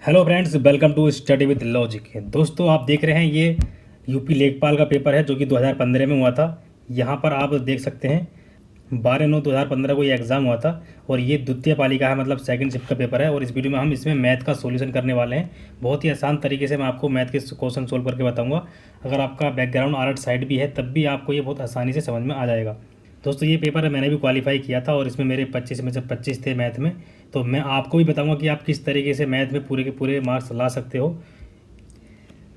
Hello friends, welcome to study with logic. दोस्तों, आप देख रहे हैं ये यूपी लेखपाल का पेपर है जो कि 2015 में हुआ था। यहाँ पर आप देख सकते हैं 12/9/2015 को ये एग्ज़ाम हुआ था और ये द्वितीय पालिका है, मतलब सेकंड शिफ्ट का पेपर है। और इस वीडियो में हम इसमें मैथ का सॉल्यूशन करने वाले हैं। बहुत ही आसान तरीके से मैं आपको मैथ के क्वेश्चन सोल्व करके बताऊँगा। अगर आपका बैकग्राउंड आर्ट साइड भी है तब भी आपको ये बहुत आसानी से समझ में आ जाएगा। दोस्तों, ये पेपर मैंने भी क्वालिफाई किया था और इसमें मेरे 25 में से 25 थे मैथ में। तो मैं आपको भी बताऊंगा कि आप किस तरीके से मैथ में पूरे के पूरे मार्क्स ला सकते हो।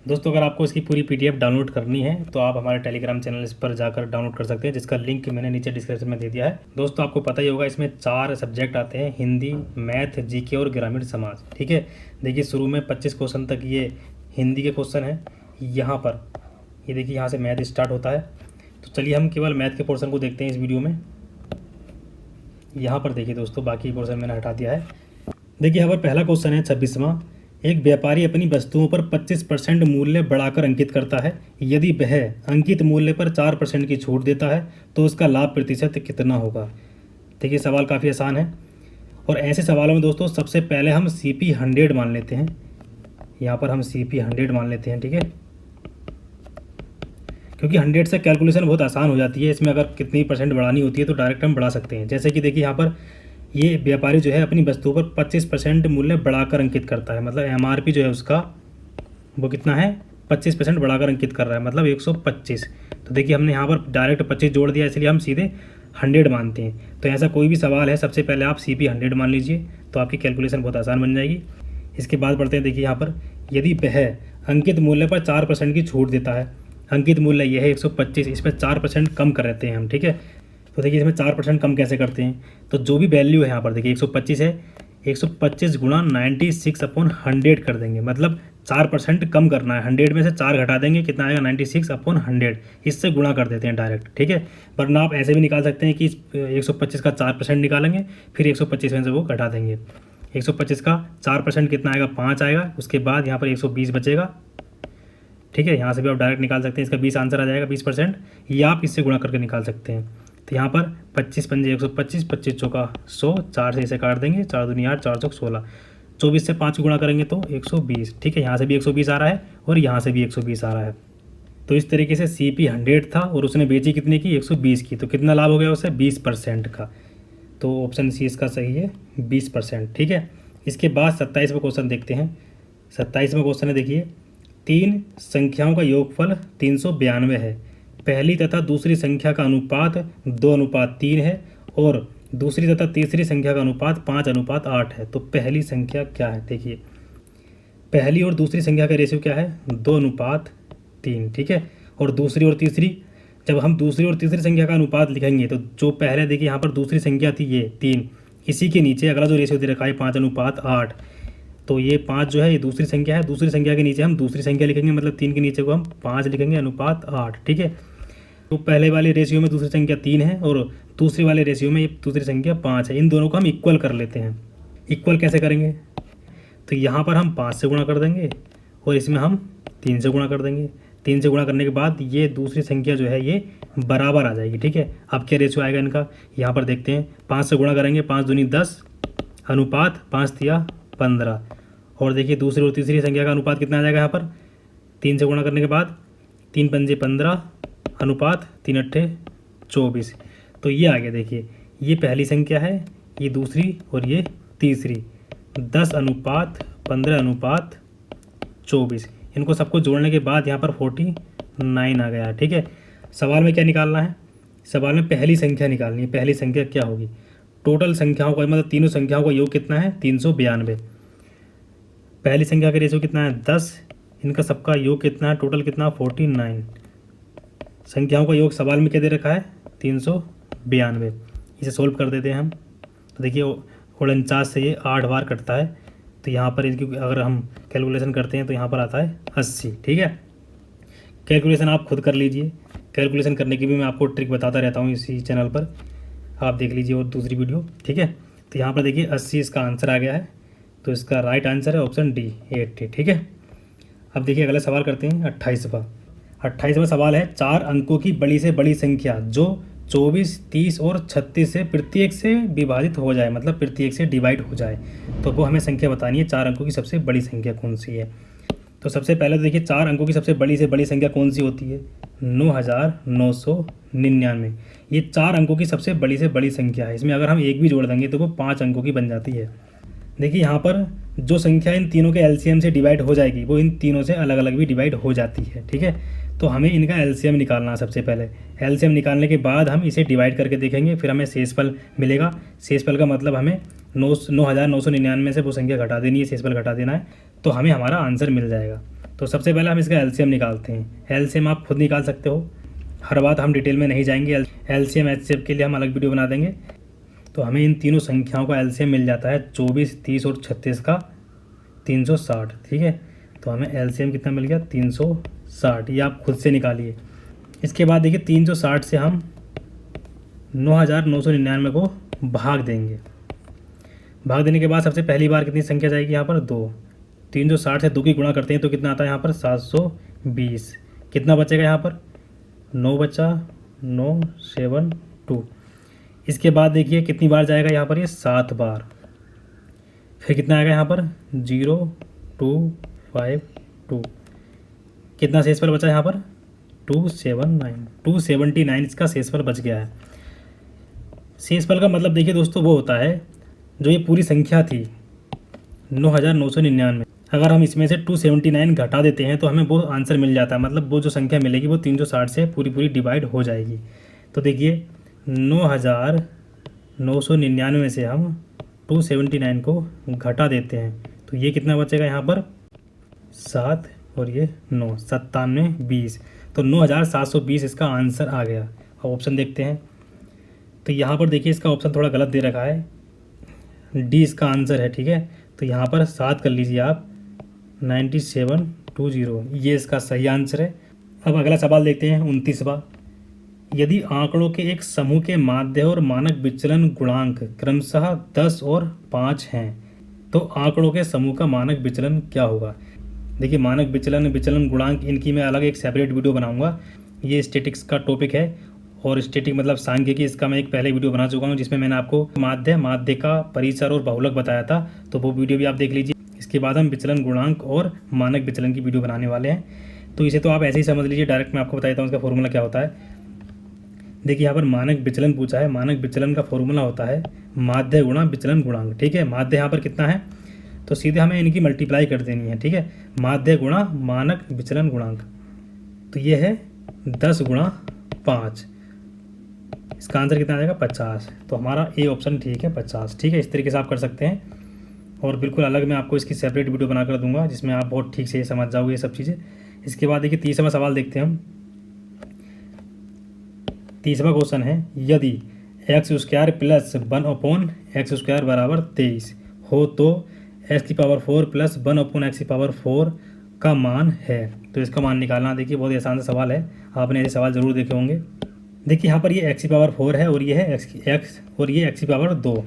दोस्तों, अगर आपको इसकी पूरी पीडीएफ डाउनलोड करनी है तो आप हमारे टेलीग्राम चैनल इस पर जाकर डाउनलोड कर सकते हैं, जिसका लिंक मैंने नीचे डिस्क्रिप्शन में दे दिया है। दोस्तों, आपको पता ही होगा इसमें 4 सब्जेक्ट आते हैं: हिंदी, मैथ, जीके और ग्रामीण समाज। ठीक है, देखिए शुरू में 25 क्वेश्चन तक ये हिंदी के क्वेश्चन हैं। यहाँ पर ये देखिए, यहाँ से मैथ स्टार्ट होता है। तो चलिए हम केवल मैथ के पोर्शन को देखते हैं इस वीडियो में। यहाँ पर देखिए दोस्तों, बाकी पोर्शन मैंने हटा दिया है। देखिए यहाँ पर पहला क्वेश्चन है 26वां। एक व्यापारी अपनी वस्तुओं पर 25% मूल्य बढ़ाकर अंकित करता है। यदि वह अंकित मूल्य पर 4% की छूट देता है तो उसका लाभ प्रतिशत कितना होगा। देखिए सवाल काफ़ी आसान है और ऐसे सवालों में दोस्तों सबसे पहले हम CP 100 मान लेते हैं। यहाँ पर हम CP 100 मान लेते हैं, ठीक है, क्योंकि 100 से कैलकुलेशन बहुत आसान हो जाती है। इसमें अगर कितनी परसेंट बढ़ानी होती है तो डायरेक्ट हम बढ़ा सकते हैं। जैसे कि देखिए यहाँ पर ये व्यापारी जो है अपनी वस्तुओं पर 25% मूल्य बढ़ाकर अंकित करता है, मतलब MRP जो है उसका वो कितना है, 25% बढ़ाकर अंकित कर रहा है, मतलब 125। तो देखिए हमने यहाँ पर डायरेक्ट 25 जोड़ दिया, इसलिए हम सीधे 100 मानते हैं। तो ऐसा कोई भी सवाल है सबसे पहले आप CP 100 मान लीजिए, तो आपकी कैलकुलेशन बहुत आसान बन जाएगी। इसके बाद पढ़ते हैं, देखिए यहाँ पर यदि वह अंकित मूल्य पर 4% की छूट देता है। अंकित मूल्य यह है 125, इस पर 4% कम कर देते हैं हम, ठीक है। तो देखिए इसमें 4% कम कैसे करते हैं, तो जो भी वैल्यू है यहाँ पर देखिए 125 है, 125 गुणा 96/100 कर देंगे, मतलब 4% कम करना है। 100 में से 4 घटा देंगे, कितना आएगा 96/100, इससे गुणा कर देते हैं डायरेक्ट, ठीक है। वरना आप ऐसे भी निकाल सकते हैं कि 125 का 4% निकालेंगे, फिर 125 में से वो घटा देंगे। 125 का 4% कितना आएगा, 5 आएगा। उसके बाद यहाँ पर 120 बचेगा, ठीक है। यहाँ से भी आप डायरेक्ट निकाल सकते हैं, इसका 20 आंसर आ जाएगा 20%, या आप इससे गुणा करके निकाल सकते हैं। तो यहाँ पर 25 पंजे 125, 25 चौका 100, 4 से इसे काट देंगे, 4 दूनी 8, 4 चौक 16, 24 से 5 गुणा करेंगे तो 120, ठीक है। यहाँ से भी 120 आ रहा है और यहाँ से भी 120 आ रहा है। तो इस तरीके से CP 100 था और उसने बेची कितने की, 120 की। तो कितना लाभ हो गया उसे, 20% का। तो ऑप्शन सी इसका सही है, 20%, ठीक है। इसके बाद 27वां क्वेश्चन देखते हैं। 27वां क्वेश्चन है, देखिए 3 संख्याओं का योगफल 392 है। पहली तथा दूसरी संख्या का अनुपात 2:3 है और दूसरी तथा तीसरी संख्या का अनुपात 5:8 है। तो पहली संख्या क्या है, देखिए पहली और दूसरी संख्या का रेशियो क्या है, 2:3, ठीक है। और दूसरी और तीसरी, जब हम दूसरी और तीसरी संख्या का अनुपात लिखेंगे तो जो पहले देखिए यहाँ पर दूसरी संख्या थी ये 3, इसी के नीचे अगला जो रेशियो दे रखा है 5:8। तो ये 5 जो है ये दूसरी संख्या है, दूसरी संख्या के नीचे हम दूसरी संख्या लिखेंगे, मतलब 3 के नीचे को हम 5 लिखेंगे, अनुपात 8, ठीक है। तो पहले वाले रेशियो में दूसरी संख्या 3 है और दूसरे वाले रेशियो में ये दूसरी संख्या 5 है। इन दोनों को हम इक्वल कर लेते हैं। इक्वल कैसे करेंगे, तो यहाँ पर हम 5 से गुणा कर देंगे और इसमें हम 3 से गुणा कर देंगे। 3 से गुणा करने के बाद ये दूसरी संख्या जो है ये बराबर आ जाएगी, ठीक है। अब क्या रेशियो आएगा इनका, यहाँ पर देखते हैं। 5 से गुणा करेंगे, 5 दूनी 10, अनुपात 5 तिया 15। और देखिए दूसरी और तीसरी संख्या का अनुपात कितना आ जाएगा यहाँ पर, 3 से गुणा करने के बाद 3 पंजे 15, अनुपात 3 अट्ठे 24। तो ये आ गया, देखिए ये पहली संख्या है, ये दूसरी और ये तीसरी, 10:15:24। इनको सबको जोड़ने के बाद यहाँ पर 49 आ गया, ठीक है। सवाल में क्या निकालना है, सवाल में पहली संख्या निकालनी है। पहली संख्या क्या होगी, टोटल संख्याओं का मतलब तीनों संख्याओं का योग कितना है, 392। पहली संख्या का रेशियो कितना है 10, इनका सबका योग कितना है, टोटल कितना 49। संख्याओं का योग सवाल में क्या दे रखा है, 392। इसे सोल्व कर देते हैं हम। तो देखिए 49 से ये 8 बार कटता है, तो यहाँ पर इनकी अगर हम कैलकुलेशन करते हैं तो यहाँ पर आता है 80, ठीक है। कैलकुलेशन आप खुद कर लीजिए। कैलकुलेशन करने की भी मैं आपको ट्रिक बताता रहता हूँ इसी चैनल पर, आप देख लीजिए और दूसरी वीडियो, ठीक है। तो यहाँ पर देखिए 80 इसका आंसर आ गया है, तो इसका राइट आंसर है ऑप्शन डी, 80, ठीक है। अब देखिए अगला सवाल करते हैं 28वां। 28वां सवाल है 4 अंकों की बड़ी से बड़ी संख्या जो 24, 30 और 36 से प्रत्येक से विभाजित हो जाए, मतलब प्रत्येक से डिवाइड हो जाए, तो वो हमें संख्या बतानी है 4 अंकों की सबसे बड़ी संख्या कौन सी है। तो सबसे पहले तो देखिए 4 अंकों की सबसे बड़ी से बड़ी संख्या कौन सी होती है, 9999। ये 4 अंकों की सबसे बड़ी से बड़ी संख्या है। इसमें अगर हम एक भी जोड़ देंगे तो वो 5 अंकों की बन जाती है। देखिए यहाँ पर जो संख्या इन तीनों के एलसीएम से डिवाइड हो जाएगी वो इन तीनों से अलग अलग भी डिवाइड हो जाती है, ठीक है। तो हमें इनका एलसीएम निकालना है सबसे पहले। एलसीएम निकालने के बाद हम इसे डिवाइड करके देखेंगे, फिर हमें शेषफल मिलेगा। शेषफल का मतलब हमें 9999 से वो संख्या घटा देनी है, शेषफल घटा देना है, तो हमें हमारा आंसर मिल जाएगा। तो सबसे पहले हम इसका एलसीएम निकालते हैं। एलसीएम आप खुद निकाल सकते हो, हर बात हम डिटेल में नहीं जाएंगे। एलसीएम एचसीएफ के लिए हम अलग वीडियो बना देंगे। तो हमें इन तीनों संख्याओं का एलसीएम मिल जाता है 24, 30 और 36 का 360, ठीक है। तो हमें एलसीएम कितना मिल गया, 360। ये आप खुद से निकालिए। इसके बाद देखिए 360 से हम 9999 को भाग देंगे। भाग देने के बाद सबसे पहली बार कितनी संख्या जाएगी यहाँ पर, 2। 360 से 2 की गुणा करते हैं तो कितना आता है यहाँ पर, 720। कितना बचेगा यहाँ पर, 9 बचा, 9 7 2। इसके बाद देखिए कितनी बार जाएगा यहाँ पर, ये 7 बार। फिर कितना आएगा यहाँ पर, 0 2 5 2। कितना शेषफल बचा यहाँ पर, 279 इसका शेषफल बच गया है। शेषफल का मतलब देखिए दोस्तों वो होता है जो ये पूरी संख्या थी 9999, अगर हम इसमें से 279 घटा देते हैं तो हमें वो आंसर मिल जाता है। मतलब वो जो संख्या मिलेगी वो 360 से पूरी डिवाइड हो जाएगी। तो देखिए 9999 में से हम 279 को घटा देते हैं तो ये कितना बचेगा यहाँ पर, 7 और ये 9, 97 20। तो 9720 इसका आंसर आ गया। अब ऑप्शन देखते हैं। तो यहाँ पर देखिए इसका ऑप्शन थोड़ा गलत दे रखा है, डी इसका आंसर है, ठीक है। तो यहाँ पर 7 कर लीजिए आप, 9720, ये इसका सही आंसर है। अब अगला सवाल देखते हैं 29वां। यदि आंकड़ों के एक समूह के माध्य और मानक विचलन गुणांक क्रमशः 10 और 5 हैं तो आंकड़ों के समूह का मानक विचलन क्या होगा। देखिए मानक विचलन गुणांक, इनकी मैं अलग एक सेपरेट वीडियो बनाऊंगा। ये स्टैटिक्स का टॉपिक है और स्टैटिक मतलब सांख्यिकी, इसका मैं एक पहले वीडियो बना चुका हूँ जिसमें मैंने आपको माध्य का परिसर और बहुलक बताया था, तो वो वीडियो भी आप देख लीजिए। इसके बाद हम विचलन गुणांक और मानक विचलन की वीडियो बनाने वाले हैं। तो इसे तो आप ऐसे ही समझ लीजिए, डायरेक्ट मैं आपको बता देता हूँ इसका फॉर्मूला क्या होता है। देखिए यहाँ पर मानक विचलन पूछा है, मानक विचलन का फॉर्मूला होता है माध्य गुणा विचलन गुणांक, ठीक है। माध्य यहाँ पर कितना है तो सीधे हमें इनकी मल्टीप्लाई कर देनी है, ठीक है। माध्य गुणा मानक विचलन गुणांक, तो ये है 10 गुणा 5। इसका आंसर कितना आ जाएगा, 50। तो हमारा ए ऑप्शन ठीक है, 50, ठीक है। इस तरीके से आप कर सकते हैं और बिल्कुल अलग मैं आपको इसकी सेपरेट वीडियो बनाकर दूंगा जिसमें आप बहुत ठीक से समझ जाओगे ये सब चीज़ें। इसके बाद देखिए 30वां सवाल देखते हैं हम। 30वां क्वेश्चन है, यदि x² + 1/x² बराबर 23 हो तो x⁴ + 1/x⁴ का मान है। तो इसका मान निकालना, देखिए बहुत ही आसान सा सवाल है, आपने ऐसे सवाल ज़रूर देखे होंगे। देखिए यहाँ पर ये x⁴ है और ये है x और ये x⁴ 2। तो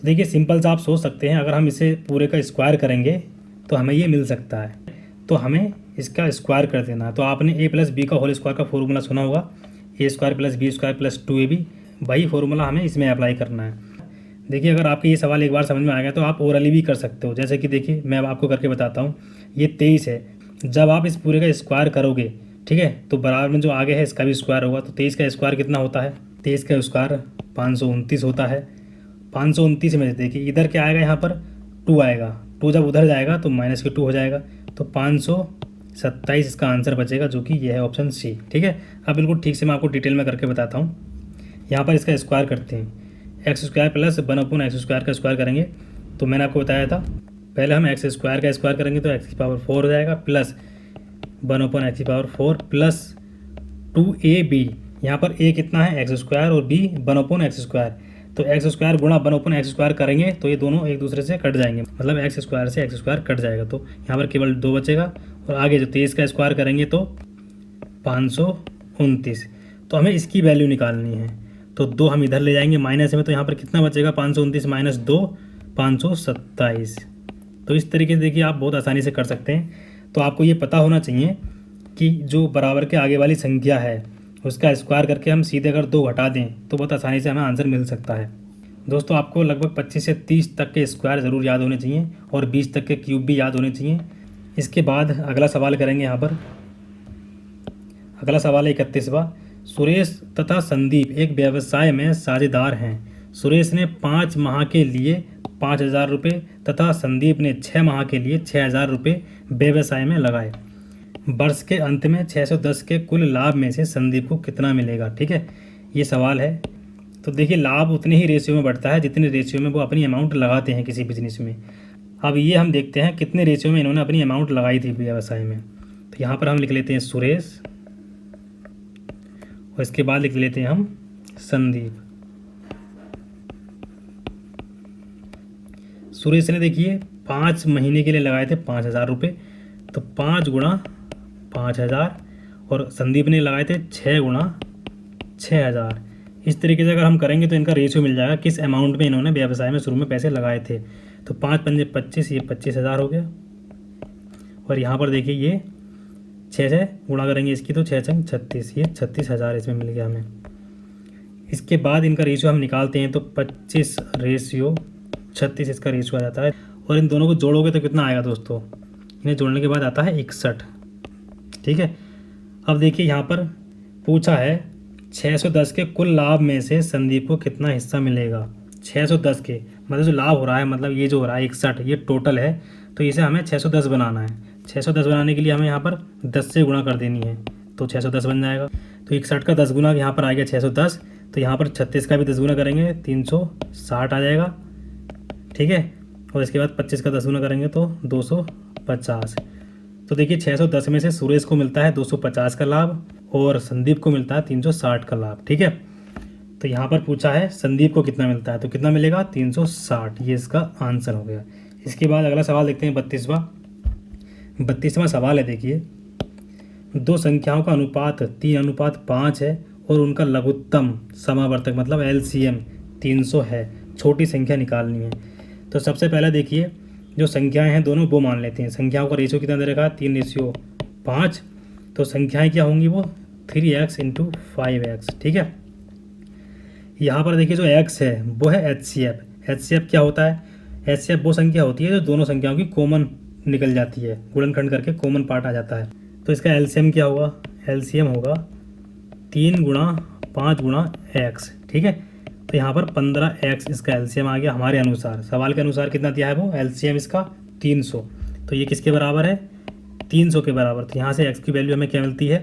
देखिए सिंपल सा आप सोच सकते हैं, अगर हम इसे पूरे का स्क्वायर करेंगे तो हमें ये मिल सकता है। तो हमें इसका स्क्वायर कर देना है। तो आपने a + b का होल स्क्वायर का फॉर्मूला सुना होगा, a² + b² + 2ab, वही फॉर्मूला हमें इसमें अप्लाई करना है। देखिए अगर आपके ये सवाल एक बार समझ में आ गया तो आप ओरली भी कर सकते हो। जैसे कि देखिए मैं अब आपको करके बताता हूँ। ये 23 है, जब आप इस पूरे का स्क्वायर करोगे, ठीक है, तो बराबर में जो आगे है इसका भी स्क्वायर होगा। तो 23 का स्क्वायर कितना होता है, 23 का स्क्वायर 529 होता है। 529 में देखिए इधर क्या आएगा, यहाँ पर 2 आएगा, 2 जब उधर जाएगा तो -2 हो जाएगा, तो 527 इसका आंसर बचेगा, जो कि यह है ऑप्शन सी, ठीक है। अब बिल्कुल ठीक से मैं आपको डिटेल में करके बताता हूँ। यहाँ पर इसका स्क्वायर करते हैं, x² + 1/x² का स्क्वायर करेंगे। तो मैंने आपको बताया था पहले हम x² का स्क्वायर करेंगे तो x⁴ हो जाएगा, प्लस 1/x⁴ प्लस 2ab। यहाँ पर a कितना है, x² और b 1/x²। तो x² गुणा 1/x² करेंगे तो ये दोनों एक दूसरे से कट जाएंगे, मतलब x² से x² कट जाएगा। तो यहाँ पर केवल 2 बचेगा और आगे जो 23 का स्क्वायर करेंगे तो 529। तो हमें इसकी वैल्यू निकालनी है। तो 2 हम इधर ले जाएंगे माइनस में, तो यहाँ पर कितना बचेगा, 529 - 2 527। तो इस तरीके से देखिए आप बहुत आसानी से कर सकते हैं। तो आपको ये पता होना चाहिए कि जो बराबर के आगे वाली संख्या है उसका स्क्वायर करके हम सीधे अगर 2 हटा दें तो बहुत आसानी से हमें आंसर मिल सकता है। दोस्तों आपको लगभग 25 से 30 तक के स्क्वायर ज़रूर याद होने चाहिए और 20 तक के क्यूब भी याद होने चाहिए। इसके बाद अगला सवाल करेंगे यहाँ पर। अगला सवाल है 31वां। सुरेश तथा संदीप एक व्यवसाय में साझेदार हैं। सुरेश ने 5 माह के लिए 5,000 रुपये तथा संदीप ने 6 माह के लिए 6,000 रुपये व्यवसाय में लगाए। वर्ष के अंत में 610 के कुल लाभ में से संदीप को कितना मिलेगा। ठीक है, ये सवाल है। तो देखिए लाभ उतने ही रेशियो में बढ़ता है जितने रेशियो में वो अपनी अमाउंट लगाते हैं किसी बिजनेस में। अब ये हम देखते हैं कितने रेशियो में इन्होंने अपनी अमाउंट लगाई थी व्यवसाय में। तो यहाँ पर हम लिख लेते हैं सुरेश और इसके बाद लिख लेते हैं हम संदीप। सुरेश ने देखिए 5 महीने के लिए लगाए थे 5,000 रुपये, तो 5 गुणा 5,000, और संदीप ने लगाए थे 6 गुणा 6,000। इस तरीके से अगर हम करेंगे तो इनका रेशियो मिल जाएगा किस अमाउंट में इन्होंने व्यवसाय में शुरू में पैसे लगाए थे। तो 5 पंजे 25, ये 25,000 हो गया। और यहाँ पर देखिए ये 6 से गुणा करेंगे इसकी तो 6 छंग 36, ये 36,000 इसमें मिल गया हमें। इसके बाद इनका रेशियो हम निकालते हैं तो 25 रेशियो 36 इसका रेशियो आ जाता है। और इन दोनों को जोड़ोगे तो कितना आएगा दोस्तों, इन्हें जोड़ने के बाद आता है 61। ठीक है, अब देखिए यहाँ पर पूछा है 610 के कुल लाभ में से संदीप को कितना हिस्सा मिलेगा। 610 के मतलब जो लाभ हो रहा है, मतलब ये जो हो रहा है 61, ये टोटल है। तो इसे हमें 610 बनाना है। 610 बनाने के लिए हमें यहाँ पर 10 से गुणा कर देनी है, तो 610 बन जाएगा। तो 61 का 10 गुना यहाँ पर आ गया 610। तो यहाँ पर 36 का भी 10 गुना करेंगे 360 आ जाएगा। ठीक है, और इसके बाद 25 का 10 गुना करेंगे तो 250। तो देखिए 610 में से सुरेश को मिलता है 250 का लाभ और संदीप को मिलता है 360 का लाभ। ठीक है, तो यहाँ पर पूछा है संदीप को कितना मिलता है, तो कितना मिलेगा 360, ये इसका आंसर हो गया। इसके बाद अगला सवाल देखते हैं 32वां सवाल है। देखिए 2 संख्याओं का अनुपात 3:5 है और उनका लघुत्तम समावर्तक मतलब LCM 300 है। छोटी संख्या निकालनी है। तो सबसे पहले देखिए जो संख्याएं हैं दोनों वो मान लेते हैं। संख्याओं का रेशियो कितना दे रखा है 3:5। तो संख्याएं क्या होंगी वो 3x × 5x। ठीक है, यहाँ पर देखिए जो x है वो है HCF। HCF क्या होता है, HCF वो संख्या होती है जो दोनों संख्याओं की कॉमन निकल जाती है, गुणनखंड करके कॉमन पार्ट आ जाता है। तो इसका LCM क्या होगा, LCM होगा 3 गुणा 5 गुणा x। ठीक है, तो यहाँ पर 15x इसका LCM आ गया हमारे अनुसार। सवाल के अनुसार कितना दिया है वो LCM इसका 300। तो ये किसके बराबर है 300 के बराबर। तो यहाँ से x की वैल्यू हमें क्या मिलती है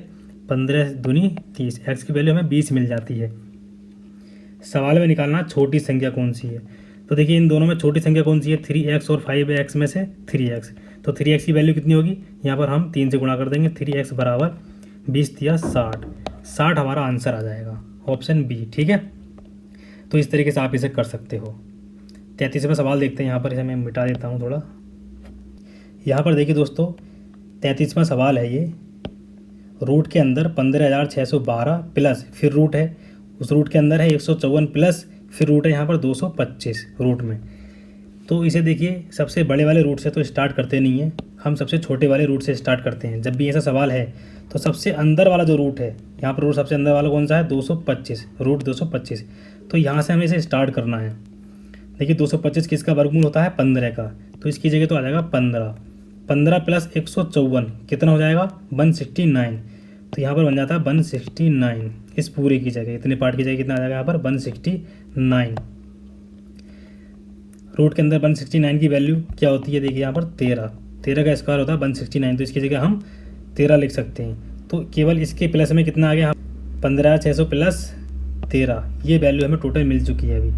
15 दूनी 30, x की वैल्यू हमें 20 मिल जाती है। सवाल में निकालना छोटी संख्या कौन सी है। तो देखिए इन दोनों में छोटी संख्या कौन सी है 3x और 5x में से 3x। तो 3x की वैल्यू कितनी होगी, यहाँ पर हम 3 से गुणा कर देंगे। 3x बराबर 20 या 60 हमारा आंसर आ जाएगा, ऑप्शन बी। ठीक है, तो इस तरीके से आप इसे कर सकते हो। 33वां सवाल देखते हैं। यहाँ पर इसे मैं मिटा देता हूँ थोड़ा। यहाँ पर देखिए दोस्तों 33वां सवाल है। ये रूट के अंदर 15,612 प्लस फिर रूट है, उस रूट के अंदर है 154 प्लस फिर रूट है यहाँ पर 225 रूट में। तो इसे देखिए सबसे बड़े वाले रूट से तो स्टार्ट करते नहीं हैं, हम सबसे छोटे वाले रूट से स्टार्ट करते हैं। जब भी ऐसा सवाल है तो सबसे अंदर वाला जो रूट है, यहाँ पर रूट सबसे अंदर वाला कौन सा है 225, रूट 225। तो यहाँ से हमें इसे स्टार्ट करना है। देखिए 225 किसका वर्गमूल होता है 15 का, तो इसकी जगह तो आ जाएगा 15 प्लस 154 कितना हो जाएगा 169। तो यहाँ पर बन जाता है 169 इस पूरे की जगह, इतने पार्ट की जगह कितना आ जाएगा यहाँ पर 169। रूट के अंदर 169 की वैल्यू क्या होती है, देखिए यहाँ पर 13 का स्क्वायर होता है 169, तो इसकी जगह हम 13 लिख सकते हैं। तो केवल इसके प्लस में कितना आ गया 15,600 प्लस 13, ये वैल्यू हमें टोटल मिल चुकी है अभी।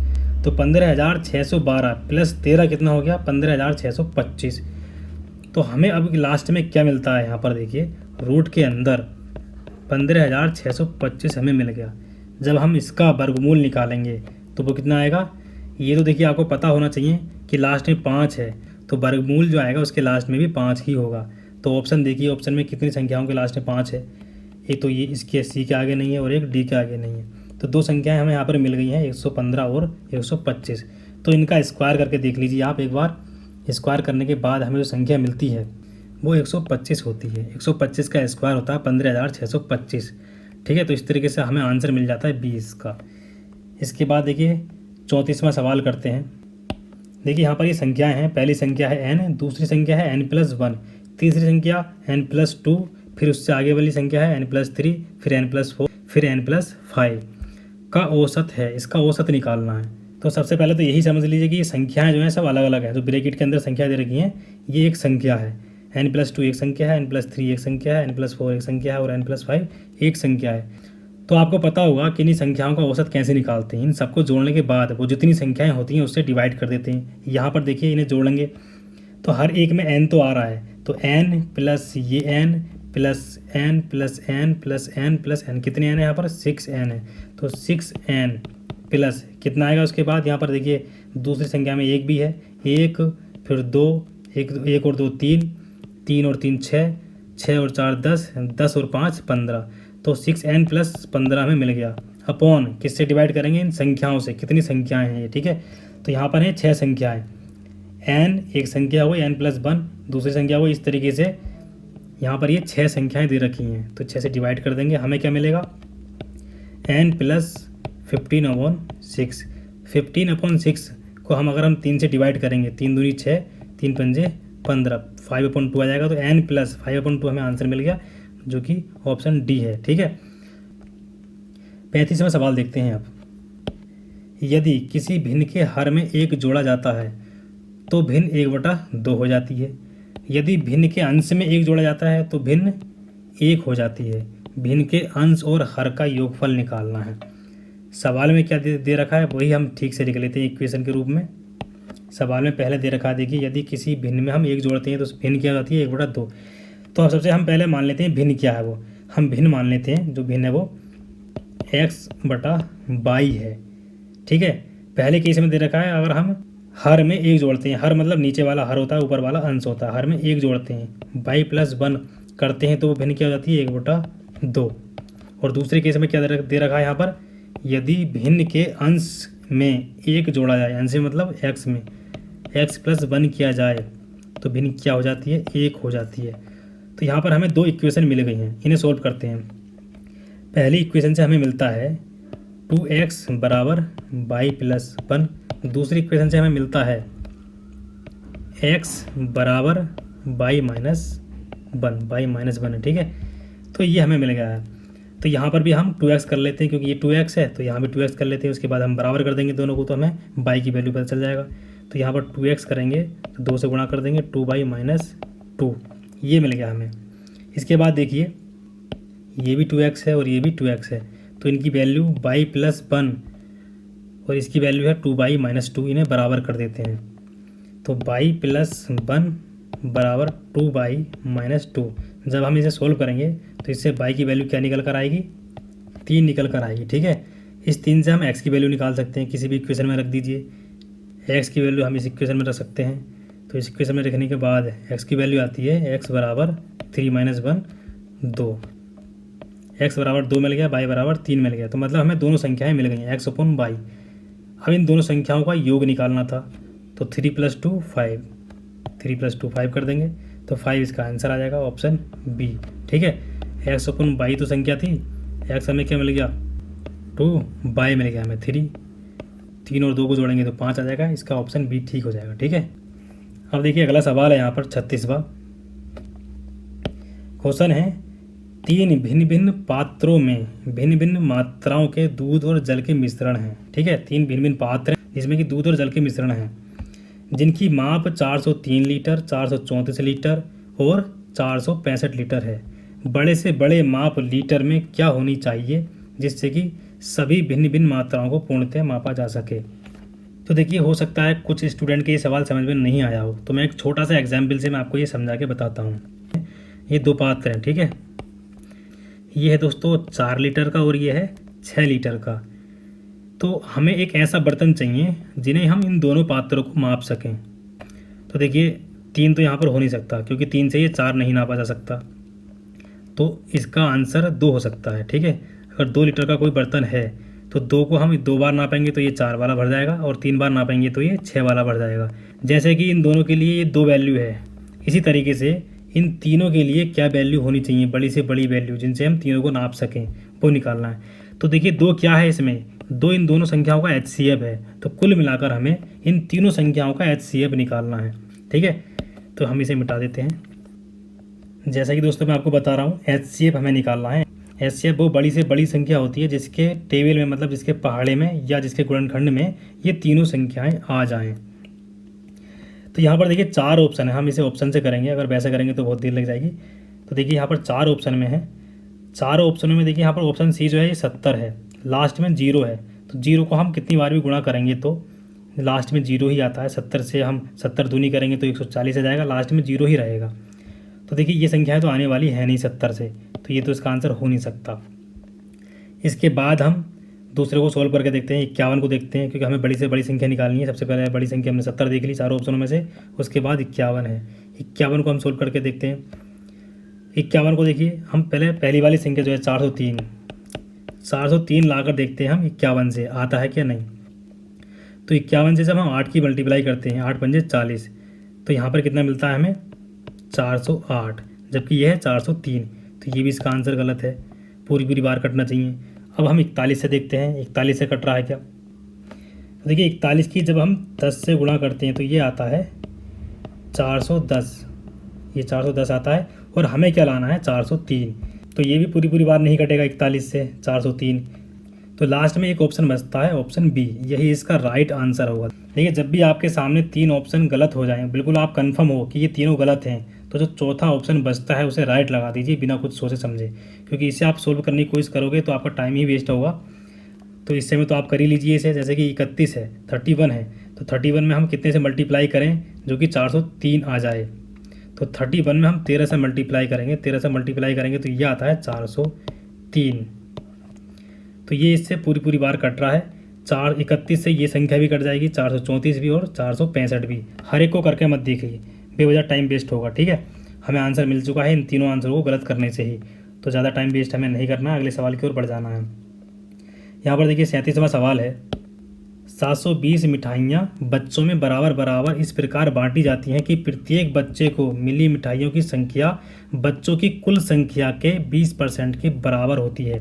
तो 15,612 प्लस 13 कितना हो गया 15,625। तो हमें अब लास्ट में क्या मिलता है, यहाँ पर देखिए रूट के अंदर 15,625 हमें मिल गया। जब हम इसका वर्गमूल निकालेंगे तो वो कितना आएगा, ये तो देखिए आपको पता होना चाहिए कि लास्ट में 5 है, तो वर्गमूल जो आएगा उसके लास्ट में भी 5 ही होगा। तो ऑप्शन देखिए, ऑप्शन में कितनी संख्याओं के लास्ट में 5 है, एक तो ये इसके सी के आगे नहीं है और एक डी के आगे नहीं है। तो 2 संख्याएं हमें यहाँ पर मिल गई हैं 115 और 125। तो इनका स्क्वायर करके देख लीजिए आप एक बार। स्क्वायर करने के बाद हमें जो संख्या मिलती है वो 125 होती है। 125 का स्क्वायर होता है 15,625। ठीक है, तो इस तरीके से हमें आंसर मिल जाता है 20 का। इसके बाद देखिए 34वां सवाल करते हैं। देखिए यहाँ पर ये संख्याएं हैं, पहली संख्या है n, दूसरी संख्या है n+1, तीसरी संख्या n+2, फिर उससे आगे वाली संख्या है n+3, फिर n+4, फिर n+5 का औसत है, इसका औसत निकालना है। तो सबसे पहले तो यही समझ लीजिए कि ये संख्याएं जो हैं सब अलग अलग हैं। जो ब्रैकेट के अंदर संख्या दे रखी हैं ये एक संख्या है, n+2 एक संख्या है, n+3 एक संख्या है, n+4 एक संख्या है और n+5 एक संख्या है। तो आपको पता होगा कि इन संख्याओं का औसत कैसे निकालते हैं। इन सबको जोड़ने के बाद वो जितनी संख्याएं होती हैं उससे डिवाइड कर देते हैं। यहाँ पर देखिए इन्हें जोड़ेंगे तो हर एक में n तो आ रहा है, तो n प्लस ये n plus n plus n plus n plus n, कितने n है यहाँ पर 6n है, तो 6n प्लस कितना आएगा उसके बाद। यहाँ पर देखिए दूसरी संख्या में एक भी है, एक फिर दो, एक और दो तीन, तीन और तीन छः, छः और चार 10, 10 और 5 15, तो 6n प्लस 15 हमें मिल गया। अपॉन किससे डिवाइड करेंगे, इन संख्याओं से, कितनी संख्याएं हैं ये, ठीक है। तो यहाँ पर है 6 संख्याएं, n एक संख्या हुई n+1, दूसरी संख्या हुई, इस तरीके से यहाँ पर ये 6 संख्याएं दे रखी हैं। तो 6 से डिवाइड कर देंगे, हमें क्या मिलेगा n प्लस 15/6। 15/6 को हम 3 से डिवाइड करेंगे, 3 दूनी 6, 3 पंजे 15, 5/2 आ जाएगा। तो n प्लस 5/2 हमें आंसर मिल गया, जो कि ऑप्शन डी है, ठीक है। 35वां सवाल देखते हैं अब। यदि किसी भिन्न के हर में 1 जोड़ा जाता है तो भिन्न 1/2 हो जाती है। यदि भिन्न के अंश में 1 जोड़ा जाता है तो भिन्न 1 हो जाती है। भिन्न के अंश और हर का योगफल निकालना है। सवाल में क्या दे रखा है वही हम ठीक से लिख लेते हैं इक्वेशन के रूप में। सवाल में पहले दे रखा है, देखिए यदि किसी भिन्न में हम 1 जोड़ते हैं तो भिन्न क्या हो जाती है 1/2। तो अब सबसे हम पहले मान लेते हैं भिन्न क्या है, वो हम भिन्न मान लेते हैं। जो भिन्न है वो x/22 है, ठीक है। पहले केस में दे रखा है अगर हम हर में 1 जोड़ते हैं, हर मतलब नीचे वाला हर होता है, ऊपर वाला अंश होता है, हर में 1 जोड़ते हैं 22+1 करते हैं तो वो भिन्न क्या हो जाती है 1/2। और दूसरे केस में क्या दे रखा है यहाँ पर, यदि भिन्न के अंश में 1 जोड़ा जाए, अंश में मतलब x में x+1 किया जाए तो भिन्न क्या हो जाती है 1 हो जाती है। तो यहाँ पर हमें 2 इक्वेशन मिल गई हैं, इन्हें सोल्व करते हैं। पहली इक्वेशन से हमें मिलता है 2x बराबर y+1, दूसरी इक्वेशन से हमें मिलता है x बराबर y-1, ठीक है। तो ये हमें मिल गया है। तो यहाँ पर भी हम 2x कर लेते हैं, क्योंकि ये 2x है तो यहाँ भी 2x कर लेते हैं। उसके बाद हम बराबर कर देंगे दोनों को, तो हमें y की वैल्यू पता चल जाएगा। तो यहाँ पर 2x करेंगे तो 2 से गुणा कर देंगे, 2y-2, ये मिल गया हमें। इसके बाद देखिए ये भी 2x है और ये भी 2x है, तो इनकी वैल्यू y+1 और इसकी वैल्यू है 2y-2, इन्हें बराबर कर देते हैं। तो y+1 बराबर 2y-2। जब हम इसे सोल्व करेंगे तो इससे y की वैल्यू क्या निकल कर आएगी 3 निकल कर आएगी, ठीक है। इस 3 से हम x की वैल्यू निकाल सकते हैं, किसी भी इक्वेशन में रख दीजिए। x की वैल्यू हम इस इक्वेशन में रख सकते हैं। तो इस इक्वेशन में रखने के बाद x की वैल्यू आती है x बराबर 3 - 1 2, x बराबर 2 मिल गया, y बराबर 3 मिल गया। तो मतलब हमें दोनों संख्याएं मिल गई हैं x/y। अब इन दोनों संख्याओं का योग निकालना था, तो 3 + 2 5, 3 + 2 5 कर देंगे तो 5 इसका आंसर आ जाएगा, ऑप्शन बी, ठीक है। x/y तो संख्या थी, x हमें क्या मिल गया 2, y मिल गया हमें 3, 3 और 2 को जोड़ेंगे तो 5 आ जाएगा, इसका ऑप्शन बी ठीक हो जाएगा, ठीक है। अब देखिए अगला सवाल है यहाँ पर 36वां क्वेश्चन है। 3 भिन्न भिन्न पात्रों में भिन्न भिन्न मात्राओं के दूध और जल के मिश्रण हैं, ठीक है। 3 भिन्न भिन्न पात्र हैं जिसमें कि दूध और जल के मिश्रण हैं, जिनकी माप 403 लीटर, 434 लीटर और 465 लीटर है। बड़े से बड़े माप लीटर में क्या होनी चाहिए जिससे कि सभी भिन्न भिन्न मात्राओं को पूर्णतः मापा जा सके। तो देखिए हो सकता है कुछ स्टूडेंट के ये सवाल समझ में नहीं आया हो, तो मैं एक छोटा सा एग्जाम्पल से मैं आपको ये समझा के बताता हूँ। ये 2 पात्र हैं, ठीक है। ये है दोस्तों 4 लीटर का और ये है 6 लीटर का। तो हमें एक ऐसा बर्तन चाहिए जिन्हें हम इन दोनों पात्रों को माप सकें। तो देखिए 3 तो यहाँ पर हो नहीं सकता, क्योंकि 3 से ये 4 नहीं नापा जा सकता, तो इसका आंसर 2 हो सकता है, ठीक है। अगर 2 लीटर का कोई बर्तन है तो 2 को हम 2 बार नापेंगे तो ये 4 वाला भर जाएगा, और 3 बार नापेंगे तो ये 6 वाला भर जाएगा। जैसे कि इन दोनों के लिए ये 2 वैल्यू है, इसी तरीके से इन तीनों के लिए क्या वैल्यू होनी चाहिए, बड़ी से बड़ी वैल्यू जिनसे हम तीनों को नाप सकें, वो निकालना है। तो देखिए 2 क्या है इसमें, 2 इन दोनों संख्याओं का HCF है। तो कुल मिलाकर हमें इन तीनों संख्याओं का HCF निकालना है। ठीक है, तो हम इसे मिटा देते हैं। जैसा कि दोस्तों मैं आपको बता रहा हूँ, HCF हमें निकालना है। HCF वो बड़ी से बड़ी संख्या होती है जिसके टेबल में, मतलब जिसके पहाड़े में या जिसके गुणनखंड में ये तीनों संख्याएं आ जाएं। तो यहाँ पर देखिए 4 ऑप्शन है, हम इसे ऑप्शन से करेंगे, अगर वैसे करेंगे तो बहुत देर लग जाएगी। तो देखिए यहाँ पर 4 ऑप्शन में है, 4 ऑप्शनों में देखिए यहाँ पर ऑप्शन सी जो है ये 70 है, लास्ट में 0 है। तो 0 को हम कितनी बार भी गुणा करेंगे तो लास्ट में 0 ही आता है। 70 से हम 70 दूनी करेंगे तो 140 आ जाएगा, लास्ट में 0 ही रहेगा। तो देखिए ये संख्याएं तो आने वाली है नहीं 70 से, तो ये तो इसका आंसर हो नहीं सकता। इसके बाद हम दूसरे को सोल्व करके देखते हैं, 51 को देखते हैं, क्योंकि हमें बड़ी से बड़ी संख्या निकालनी है। सबसे पहले बड़ी संख्या हमने 70 देख ली 4 ऑप्शनों में से, उसके बाद 51 है। 51 को हम सोल्व करके देखते हैं। 51 को देखिए हम पहली वाली संख्या जो है 403 लाकर देखते हैं हम 51 से आता है क्या नहीं। तो 51 से जब हम 8 की मल्टीप्लाई करते हैं, 8 पंजे 40, तो यहाँ पर कितना मिलता है हमें 408, जबकि यह है 403। तो ये भी इसका आंसर गलत है, पूरी बार कटना चाहिए। अब हम 41 से देखते हैं, 41 से कट रहा है क्या। तो देखिए 41 की जब हम 10 से गुणा करते हैं तो ये आता है 410, ये 410 आता है, और हमें क्या लाना है 403। तो ये भी पूरी बार नहीं कटेगा 41 से 403। तो लास्ट में एक ऑप्शन बचता है, ऑप्शन बी, यही इसका राइट आंसर होगा। देखिए जब भी आपके सामने 3 ऑप्शन गलत हो जाएं, बिल्कुल आप कंफर्म हो कि ये तीनों गलत हैं, तो जो चौथा ऑप्शन बचता है उसे राइट लगा दीजिए बिना कुछ सोचे समझे, क्योंकि इसे आप सोल्व करने की कोशिश करोगे तो आपका टाइम ही वेस्ट होगा। तो इससे में तो आप कर ही लीजिए इसे, जैसे कि 31 है, 31 है, तो 31 में हम कितने से मल्टीप्लाई करें जो कि 403 आ जाए। तो 31 में हम 13 से मल्टीप्लाई करेंगे, 13 से मल्टीप्लाई करेंगे तो ये आता है 403। तो ये इससे पूरी बार कट रहा है। 431 से ये संख्या भी कट जाएगी, 434 भी और 465 भी। हर एक को करके मत देखिए, बेवजह टाइम वेस्ट होगा। ठीक है, हमें आंसर मिल चुका है इन तीनों आंसर को गलत करने से ही, तो ज़्यादा टाइम वेस्ट हमें नहीं करना है, अगले सवाल की ओर बढ़ जाना है। यहाँ पर देखिए 37वां सवाल है, 720 मिठाइयाँ बच्चों में बराबर इस प्रकार बांटी जाती हैं कि प्रत्येक बच्चे को मिली मिठाइयों की संख्या बच्चों की कुल संख्या के 20% के बराबर होती है।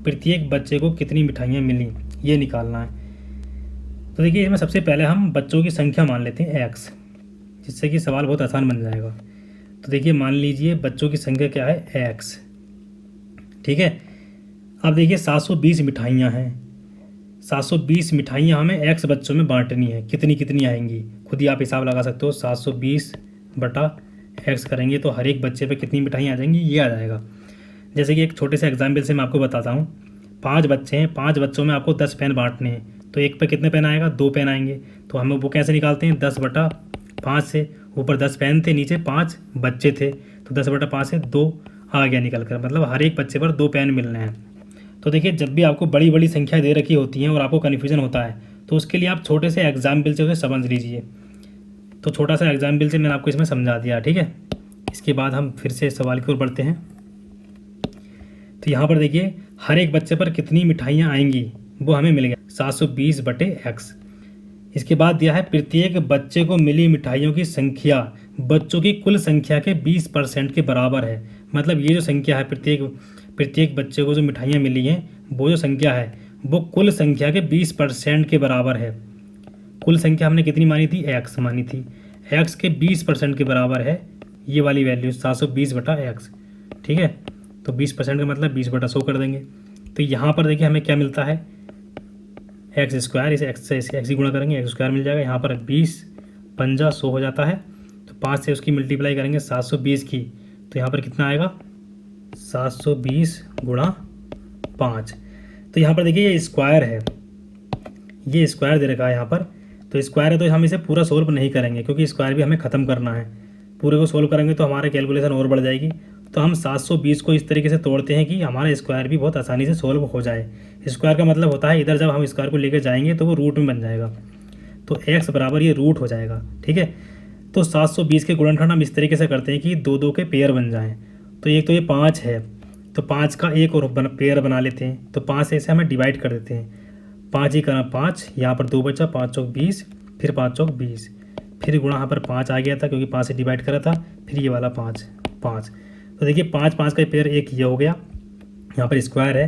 प्रत्येक बच्चे को कितनी मिठाइयाँ मिली, ये निकालना है। तो देखिए इसमें सबसे पहले हम बच्चों की संख्या मान लेते हैं x, जिससे कि सवाल बहुत आसान बन जाएगा। तो देखिए मान लीजिए बच्चों की संख्या क्या है x। ठीक है, अब देखिए 720 मिठाइयाँ हैं, 720 मिठाइयाँ हमें x बच्चों में बांटनी है। कितनी आएंगी खुद ही आप हिसाब लगा सकते हो, 720 बटा x करेंगे तो हर एक बच्चे पे कितनी मिठाइयाँ आ जाएंगी, ये आ जाएगा। जैसे कि एक छोटे से एग्जाम्पल से मैं आपको बताता हूँ, 5 बच्चे हैं, 5 बच्चों में आपको 10 पेन बांटने हैं, तो एक पे कितने पेन आएगा, 2 पेन आएंगे। तो हम वो कैसे निकालते हैं, 10 बटा 5 से, ऊपर 10 पेन थे, नीचे 5 बच्चे थे, तो 10 बटा 5 से 2 आ गया निकल कर, मतलब हर एक बच्चे पर 2 पेन मिलने हैं। तो देखिए जब भी आपको बड़ी संख्या दे रखी होती हैं और आपको कन्फ्यूजन होता है, तो उसके लिए आप छोटे से एग्जाम्पल से उसे समझ लीजिए। तो छोटा सा एग्जाम्पल से मैंने आपको इसमें समझा दिया। ठीक है, इसके बाद हम फिर से सवाल की ओर बढ़ते हैं। तो यहाँ पर देखिए हर एक बच्चे पर कितनी मिठाइयाँ आएंगी वो हमें मिल गया 720 बटे x। इसके बाद दिया है प्रत्येक बच्चे को मिली मिठाइयों की संख्या बच्चों की कुल संख्या के 20% के बराबर है। मतलब ये जो संख्या है, प्रत्येक बच्चे को जो मिठाइयाँ मिली हैं वो जो संख्या है वो कुल संख्या के 20% के बराबर है। कुल संख्या हमने कितनी मानी थी, x मानी थी, x के 20% के बराबर है ये वाली वैल्यू 720 बटा x। ठीक है, तो 20% का मतलब 20 बटा 100 कर देंगे। तो यहाँ पर देखिए हमें क्या मिलता है, एक्स स्क्वायर, इसे एक्स से एक्स ही गुणा करेंगे, एक्स स्क्वायर मिल जाएगा। यहाँ पर 20 पंजा 100 हो जाता है, तो 5 से उसकी मल्टीप्लाई करेंगे 720 की, तो यहाँ पर कितना आएगा 720 गुणा 5। तो यहाँ पर देखिए ये स्क्वायर है, ये स्क्वायर दे रखा है यहाँ पर, तो स्क्वायर है तो हम इसे पूरा सोल्व नहीं करेंगे क्योंकि स्क्वायर भी हमें ख़त्म करना है। पूरे को सोल्व करेंगे तो हमारे कैलकुलेशन और बढ़ जाएगी। तो हम 720 को इस तरीके से तोड़ते हैं कि हमारा स्क्वायर भी बहुत आसानी से सोल्व हो जाए। स्क्वायर का मतलब होता है इधर जब हम स्क्वायर को लेकर जाएंगे तो वो रूट में बन जाएगा, तो x बराबर ये रूट हो जाएगा। ठीक है, तो 720 के गुणनखंड हम इस तरीके से करते हैं कि 2 के पेयर बन जाएं। तो एक तो ये 5 है, तो 5 का एक और पेयर बना लेते हैं, तो 5 से इसे हमें डिवाइड कर देते हैं। 5 ही करना 5, यहाँ पर 2 बचा, 5 चौक 20, फिर 5 चौक 20, फिर गुणा यहाँ पर 5 आ गया था क्योंकि 5 से डिवाइड करा था, फिर ये वाला 5। तो देखिए 5 का पेयर एक ये हो गया, यहाँ पर स्क्वायर है,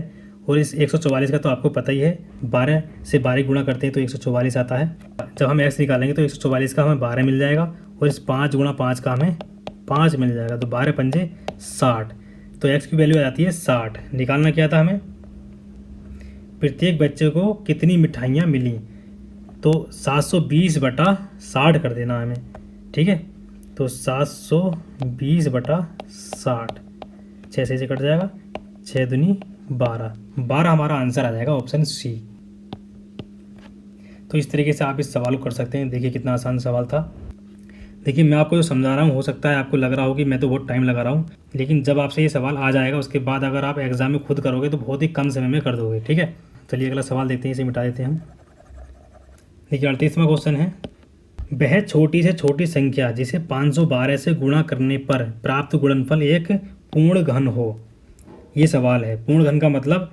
और इस 144 का तो आपको पता ही है, 12 से 12 गुणा करते हैं तो 144 आता है। जब हम x निकालेंगे तो 144 का हमें 12 मिल जाएगा और इस 5 गुणा 5 का हमें 5 मिल जाएगा, तो 12 पंजे 60। तो x की वैल्यू आ जाती है 60। निकालना क्या था हमें, प्रत्येक बच्चे को कितनी मिठाइयाँ मिली, तो 720/60 कर देना हमें, ठीक है। तो 720/60, 6 से कट जाएगा, 6 दूनी 12, 12 हमारा आंसर आ जाएगा ऑप्शन सी। तो इस तरीके से आप इस सवाल को कर सकते हैं। देखिए कितना आसान सवाल था। देखिए मैं आपको जो समझा रहा हूँ, हो सकता है आपको लग रहा हो कि मैं तो बहुत टाइम लगा रहा हूँ, लेकिन जब आपसे ये सवाल आ जाएगा उसके बाद अगर आप एग्जाम में खुद करोगे तो बहुत ही कम समय में कर दोगे, ठीक है। चलिए अगला सवाल देखते हैं, इसे मिटा देते हैं हम। देखिए 38वां क्वेश्चन है, वह छोटी से छोटी संख्या जिसे 512 से गुणा करने पर प्राप्त गुणनफल एक पूर्ण घन हो। ये सवाल है। पूर्ण घन का मतलब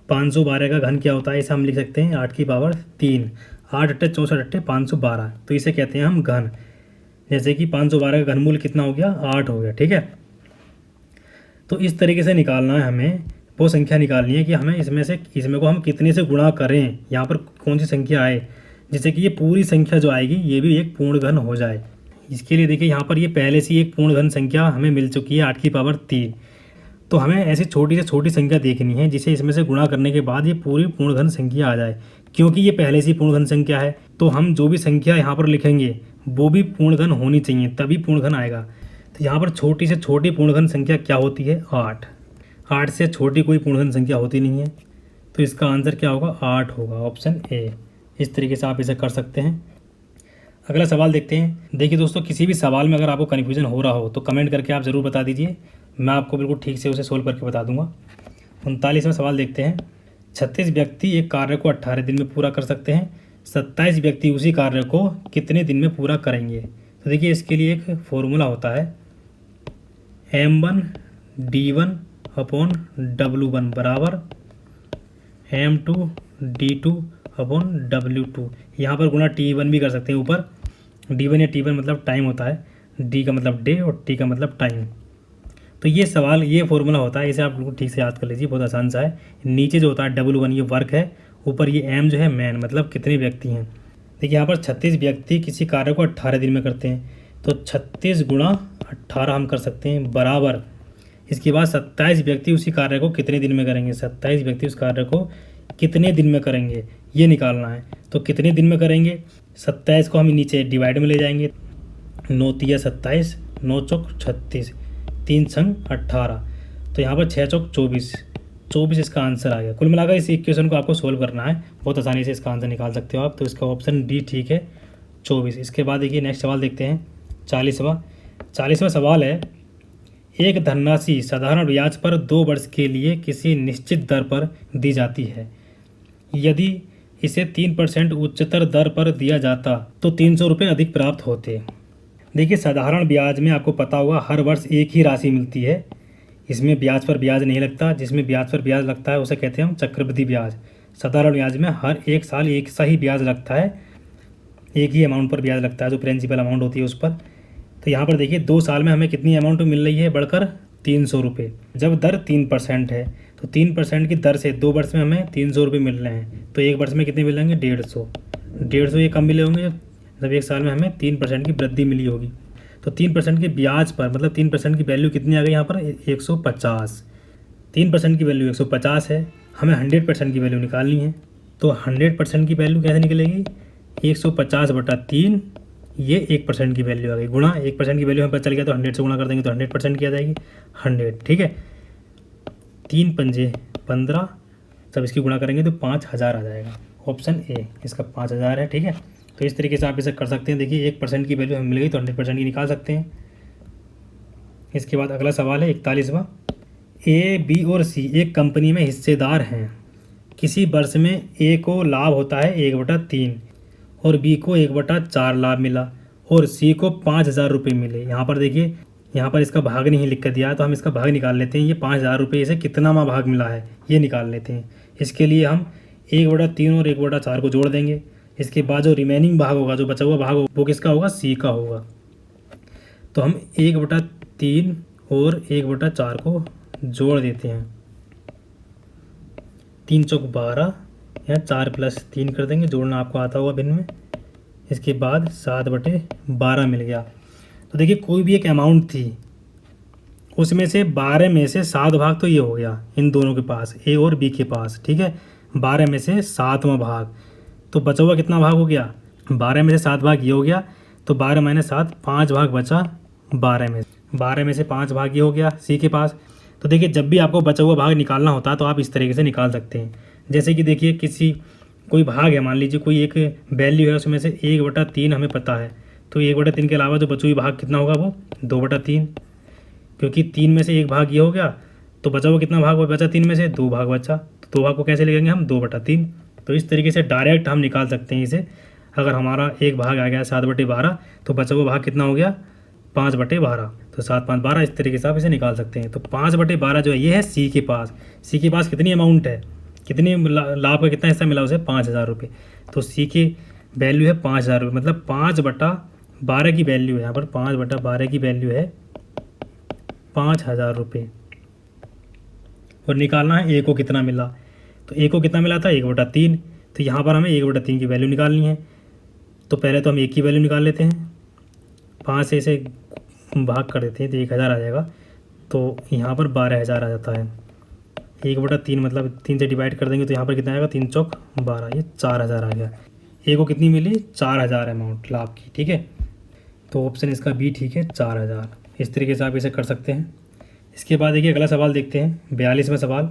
512 का घन क्या होता है, इसे हम लिख सकते हैं 8 की पावर 3, 8 अट्ठे 64 अट्ठे 512, तो इसे कहते हैं हम घन। जैसे कि 512 का घनमूल कितना हो गया, 8 हो गया, ठीक है। तो इस तरीके से निकालना है हमें, वो संख्या निकालनी है कि हमें इसमें को हम कितने से गुणा करें, यहाँ पर कौन सी संख्या आए जिससे कि ये पूरी संख्या जो आएगी ये भी एक पूर्ण घन हो जाए। इसके लिए देखिए यहाँ पर ये पहले से एक पूर्ण घन संख्या हमें मिल चुकी है 8 की पावर 3। तो हमें ऐसी छोटी से छोटी संख्या देखनी है जिसे इसमें से गुणा करने के बाद ये पूरी पूर्ण घन संख्या आ जाए। क्योंकि ये पहले से पूर्ण घन संख्या है तो हम जो भी संख्या यहाँ पर लिखेंगे वो भी पूर्ण घन होनी चाहिए, तभी पूर्ण घन आएगा। तो यहाँ पर छोटी से छोटी पूर्ण घन संख्या क्या होती है, 8। 8 से छोटी कोई पूर्ण घन संख्या होती नहीं है, तो इसका आंसर क्या होगा, 8 होगा, ऑप्शन ए। इस तरीके से आप इसे कर सकते हैं। अगला सवाल देखते हैं। देखिए दोस्तों, किसी भी सवाल में अगर आपको कन्फ्यूजन हो रहा हो तो कमेंट करके आप ज़रूर बता दीजिए, मैं आपको बिल्कुल ठीक से उसे सोल्व करके बता दूंगा। 39वां सवाल देखते हैं। 36 व्यक्ति एक कार्य को 18 दिन में पूरा कर सकते हैं, 27 व्यक्ति उसी कार्य को कितने दिन में पूरा करेंगे। तो देखिए इसके लिए एक फॉर्मूला होता है, M1D1/W1 बराबर M2D2/W2। यहाँ पर गुणा T1 भी कर सकते हैं ऊपर। D1 या T1 मतलब टाइम होता है, D का मतलब डे और T का मतलब टाइम। तो ये सवाल, ये फॉर्मूला होता है, इसे आप बिल्कुल ठीक से याद कर लीजिए, बहुत आसान सा है। नीचे जो होता है W1 ये वर्क है, ऊपर ये M जो है मैन, मतलब कितने व्यक्ति हैं। देखिए यहाँ पर 36 व्यक्ति किसी कार्य को 18 दिन में करते हैं, तो 36 गुणा 18 हम कर सकते हैं बराबर, इसके बाद 27 व्यक्ति उसी कार्य को कितने दिन में करेंगे, 27 व्यक्ति उस कार्य को कितने दिन में करेंगे ये निकालना है। तो कितने दिन में करेंगे, 27 को हम नीचे डिवाइड में ले जाएंगे, 9 तिया 27, 9 चौक 36, 3 संग 18, तो यहाँ पर 6 चौक 24, 24 इसका आंसर आ गया। कुल मिलाकर इस इक्वेशन को आपको सोल्व करना है, बहुत आसानी से इसका आंसर निकाल सकते हो आप। तो इसका ऑप्शन डी ठीक है, 24। इसके बाद देखिए नेक्स्ट सवाल देखते हैं, 40वां सवाल है, एक धनराशि साधारण ब्याज पर 2 वर्ष के लिए किसी निश्चित दर पर दी जाती है। यदि इसे 3% उच्चतर दर पर दिया जाता तो 300 रुपये अधिक प्राप्त होते। देखिए साधारण ब्याज में आपको पता होगा हर वर्ष एक ही राशि मिलती है, इसमें ब्याज पर ब्याज नहीं लगता। जिसमें ब्याज पर ब्याज लगता है उसे कहते हैं हम चक्रवृद्धि ब्याज। साधारण ब्याज में हर एक साल एक सा ही ब्याज लगता है, एक ही अमाउंट पर ब्याज लगता है, जो प्रिंसिपल अमाउंट होती है उस पर। तो यहाँ पर देखिए 2 साल में हमें कितनी अमाउंट मिल रही है, बढ़कर 300 रुपये। जब दर 3% है तो 3% की दर से 2 वर्ष में हमें 300 रुपये मिल रहे हैं, तो एक वर्ष में कितने मिलेंगे, 150 ये कम मिले होंगे जब एक साल में हमें 3% की वृद्धि मिली होगी। तो 3% के ब्याज पर, मतलब 3% की वैल्यू कितनी आ गई यहाँ पर, 150। 3% की वैल्यू 150 है, हमें 100% की वैल्यू निकालनी है। तो 100% की वैल्यू कैसे निकलेगी, 150/3, ये 1% की वैल्यू आ गई, गुणा 1% की वैल्यू हमें पता चल गया, तो 100 से गुणा कर देंगे तो 100% की आ जाएगी, 100, ठीक है। 3 पंजे 15, जब इसकी गुणा करेंगे तो 5000 आ जाएगा, ऑप्शन ए इसका 5000 है, ठीक है। तो इस तरीके से आप इसे कर सकते हैं। देखिए 1% की वैल्यू हमें मिल गई तो 100% की निकाल सकते हैं। इसके बाद अगला सवाल है 41वां, ए, बी और सी एक कंपनी में हिस्सेदार हैं। किसी वर्ष में ए को लाभ होता है 1/3 और बी को 1/4 लाभ मिला और सी को 5000 रुपये मिले। यहाँ पर देखिए, यहाँ पर इसका भाग नहीं लिख कर दिया, तो हम इसका भाग निकाल लेते हैं। ये 5000 रुपये से कितना में भाग मिला है ये निकाल लेते हैं। इसके लिए हम 1/3 और 1/4 को जोड़ देंगे। इसके बाद जो रिमेनिंग भाग होगा, जो बचा हुआ भाग होगा, वो किसका होगा, सी का होगा। तो हम 1/3 और 1/4 को जोड़ देते हैं। 3 चौक 12, यहाँ 4 + 3 कर देंगे, जोड़ना आपको आता होगा भिन्न में। इसके बाद 7/12 मिल गया। तो देखिए कोई भी एक अमाउंट थी, उसमें से 12 में से 7 भाग तो ये हो गया इन दोनों के पास, ए और बी के पास, ठीक है। 12 में से 7वां भाग, तो बचा हुआ कितना भाग हो गया? 12 में से 7 भाग ये हो गया, तो 12 - 7 5 भाग बचा 12 में से 5 भाग ये हो गया सी के पास। तो देखिए जब भी आपको बचा हुआ भाग निकालना होता है तो आप इस तरीके से निकाल सकते हैं। जैसे कि देखिए कोई भाग है, मान लीजिए कोई एक वैल्यू है, उसमें से 1/3 हमें पता है, तो 1/3 के अलावा जो बचा हुई भाग कितना होगा? वो 2/3, क्योंकि 3 में से 1 भाग ये हो गया, तो बचा हुआ कितना भाग बचा? 3 में से 2 भाग बचा, तो 2 भाग को कैसे लिखेंगे हम? 2/3। तो इस तरीके से डायरेक्ट हम निकाल सकते हैं इसे। अगर हमारा एक भाग आ गया 7/12, तो बचा हुआ भाग कितना हो गया? 5/12, तो 7 5 12, इस तरीके से आप इसे निकाल सकते हैं। तो 5/12 जो है ये है सी के पास। सी के पास कितनी अमाउंट है, कितनी लाभ का कितना हिस्सा मिला उसे? 5,000 रुपये। तो सी की वैल्यू है 5,000 रुपये, मतलब 5/12 की वैल्यू है यहाँ पर, 5/12 की वैल्यू है 5,000 रुपये। और निकालना है ए को कितना मिला, तो ए को कितना मिला था? 1/3। तो यहाँ पर हमें 1/3 की वैल्यू निकालनी है। तो पहले तो हम ए की वैल्यू निकाल लेते हैं, 5 से इसे भाग कर देते हैं तो 1,000 आ जाएगा, तो यहाँ पर 12,000 आ जाता है। 1/3 मतलब 3 से डिवाइड कर देंगे तो यहाँ पर कितना आएगा? 3 चौक 12, ये 4,000 आ गया। ए को कितनी मिली? 4,000 अमाउंट लाभ की, ठीक है। तो ऑप्शन इसका बी ठीक है, 4,000। इस तरीके से आप इसे कर सकते हैं। इसके बाद देखिए अगला सवाल देखते हैं, 42वां सवाल।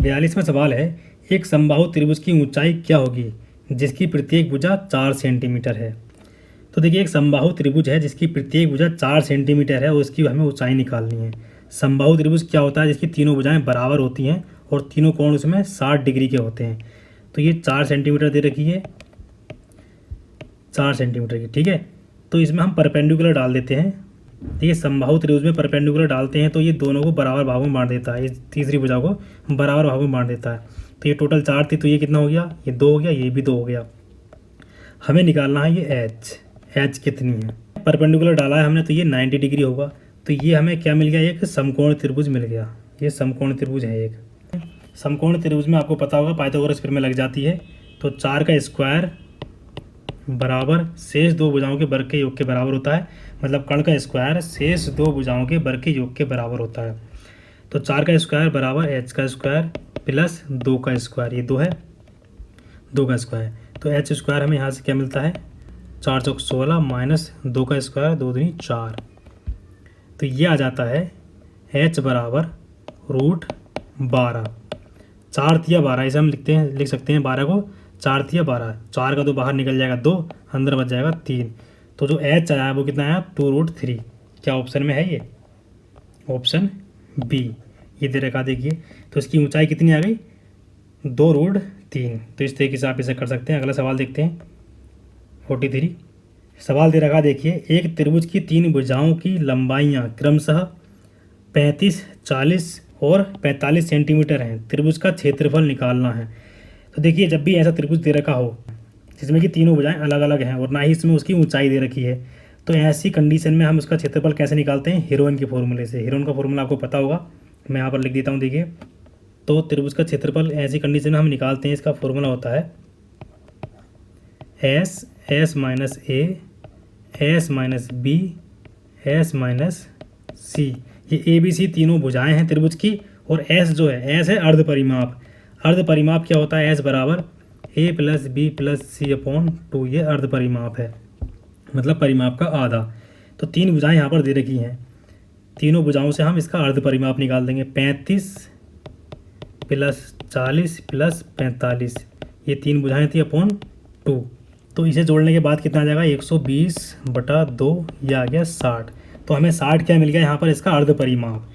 42वां सवाल है, एक समबाहु त्रिभुज की ऊंचाई क्या होगी जिसकी प्रत्येक भुजा 4 सेंटीमीटर है? तो देखिए एक समबाहु त्रिभुज है जिसकी प्रत्येक भुजा 4 सेंटीमीटर है और उसकी हमें ऊंचाई निकालनी है। समबाहु त्रिभुज क्या होता है? जिसकी तीनों भुजाएं बराबर होती हैं और तीनों कोण उसमें 60 डिग्री के होते हैं। तो ये 4 सेंटीमीटर दे रखी है, 4 सेंटीमीटर की, ठीक है। तो इसमें हम परपेंडिकुलर डाल देते हैं। देखिए समबाहु त्रिभुज में परपेंडिकुलर डालते हैं तो ये दोनों को बराबर भागों में बांट देता है, इस तीसरी भुजा को बराबर भागों में बांट देता है। तो ये टोटल 4 थी, तो ये कितना हो गया? ये 2 हो गया, ये भी 2 हो गया। हमें निकालना है ये एच कितनी है। परपेंडिकुलर डाला है हमने तो ये 90 डिग्री होगा। तो ये हमें क्या मिल गया? एक समकोण त्रिभुज मिल गया। ये समकोण त्रिभुज है एक। समकोण त्रिभुज में आपको पता होगा पाइथागोरस प्रमेय लग जाती है। तो 4 का स्क्वायर बराबर शेष 2 भुजाओं के वर्ग के योग के बराबर होता है, मतलब कर्ण का स्क्वायर शेष 2 भुजाओं के वर्ग के योग के बराबर होता है। तो 4 का स्क्वायर बराबर एच का स्क्वायर प्लस 2 का स्क्वायर, ये 2 है, 2 का स्क्वायर। तो एच स्क्वायर हमें यहाँ से क्या मिलता है? 4 चौक 16 माइनस 2 का स्क्वायर, 2 दूनी 4। तो ये आ जाता है एच बराबर √12। 4 तिया 12, इसे हम लिख सकते हैं 12 को 4 तिया 12, 4 का 2 बाहर निकल जाएगा 2, अंदर बच जाएगा 3। तो जो एच आया वो कितना आया? 2√3। क्या ऑप्शन में है ये? ऑप्शन बी, ये दे रखा देखिए। तो इसकी ऊंचाई कितनी आ गई? 2√3। तो इस तरीके से आप इसे कर सकते हैं। अगला सवाल देखते हैं, 43। सवाल दे रखा देखिए, एक त्रिभुज की 3 भुजाओं की लंबाइयाँ क्रमशः 35, 40 और 45 सेंटीमीटर हैं। त्रिभुज का क्षेत्रफल निकालना है। तो देखिए जब भी ऐसा त्रिभुज दे रखा हो जिसमें कि तीनों भुजाएं अलग अलग हैं और ना ही इसमें उसकी ऊंचाई दे रखी है, तो ऐसी कंडीशन में हम उसका क्षेत्रफल कैसे निकालते हैं? हेरोइन के फॉर्मूले से। हेरोइन का फॉर्मूला आपको पता होगा, मैं यहाँ पर लिख देता हूँ। देखिए तो त्रिभुज का क्षेत्रफल ऐसी कंडीशन में हम निकालते हैं, इसका फॉर्मूला होता है S minus A, S minus B, S minus C। ये ABC तीनों भुजाएं हैं त्रिभुज की, और S जो है, S है अर्ध परिमाप। अर्ध परिमाप क्या होता है? S बराबर A + B + C/2। ये अर्ध परिमाप है, मतलब परिमाप का आधा। तो 3 भुजाएं यहाँ पर दे रखी हैं, तीनों भुजाओं से हम इसका अर्ध परिमाप निकाल देंगे। 35 + 40 + 45, ये 3 भुजाएं थी अपॉन 2। तो इसे जोड़ने के बाद कितना आ जाएगा? 120/2, ये आ गया 60। तो हमें 60 क्या मिल गया यहाँ पर? इसका अर्ध परिमाप।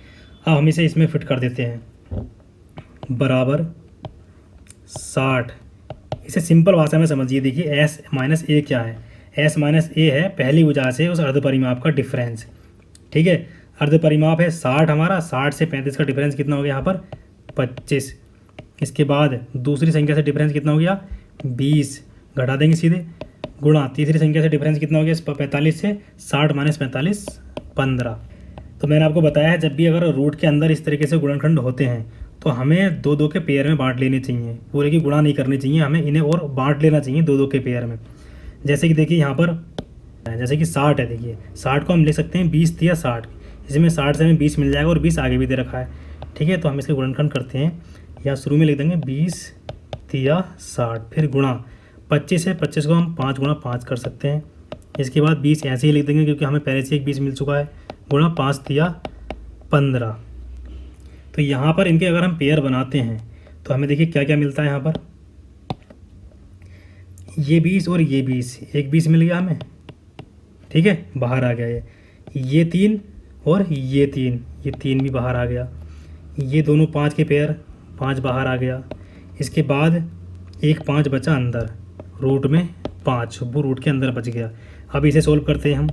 अब हम इसे इसमें फिट कर देते हैं, बराबर 60। इसे सिंपल भाषा में समझिए। देखिए S माइनस A क्या है? S माइनस A है पहली भुजा से उस अर्ध परिमाप का डिफरेंस, ठीक है। अर्ध परिमाप है 60 हमारा, 60 से 35 का डिफरेंस कितना हो गया यहाँ पर? 25। इसके बाद दूसरी संख्या से डिफरेंस कितना हो गया? 20, घटा देंगे सीधे, गुणा तीसरी संख्या से डिफरेंस कितना हो गया? 45 से 60 - 45 15। तो मैंने आपको बताया है जब भी अगर रूट के अंदर इस तरीके से गुणनखंड होते हैं तो हमें दो दो के पेयर में बांट लेने चाहिए, पूरे की गुणा नहीं करनी चाहिए, हमें इन्हें और बांट लेना चाहिए दो दो के पेयर में। जैसे कि देखिए यहाँ पर जैसे कि 60 है, देखिए 60 को हम लिख सकते हैं 20 तिया 60, इसमें 60 से हमें 20 मिल जाएगा और 20 आगे भी दे रखा है, ठीक है। तो हम इसके गुणनखंड करते हैं, यहाँ शुरू में लिख देंगे 20 तिया 60, फिर गुणा 25 है, 25 को हम 5 गुणा 5 कर सकते हैं। इसके बाद 20 ऐसे ही लिख देंगे क्योंकि हमें पहले से एक 20 मिल चुका है, गुणा 5 तिया 15। तो यहाँ पर इनके अगर हम पेयर बनाते हैं तो हमें देखिए क्या क्या मिलता है। यहाँ पर ये 20 और ये 20, एक 20 मिल गया हमें, ठीक है, बाहर आ गया ये 3 और ये 3, ये 3 भी बाहर आ गया, ये दोनों 5 के पेयर, 5 बाहर आ गया। इसके बाद एक 5 बचा अंदर, रूट में 5, वो रूट के अंदर बच गया। अब इसे सोल्व करते हैं हम।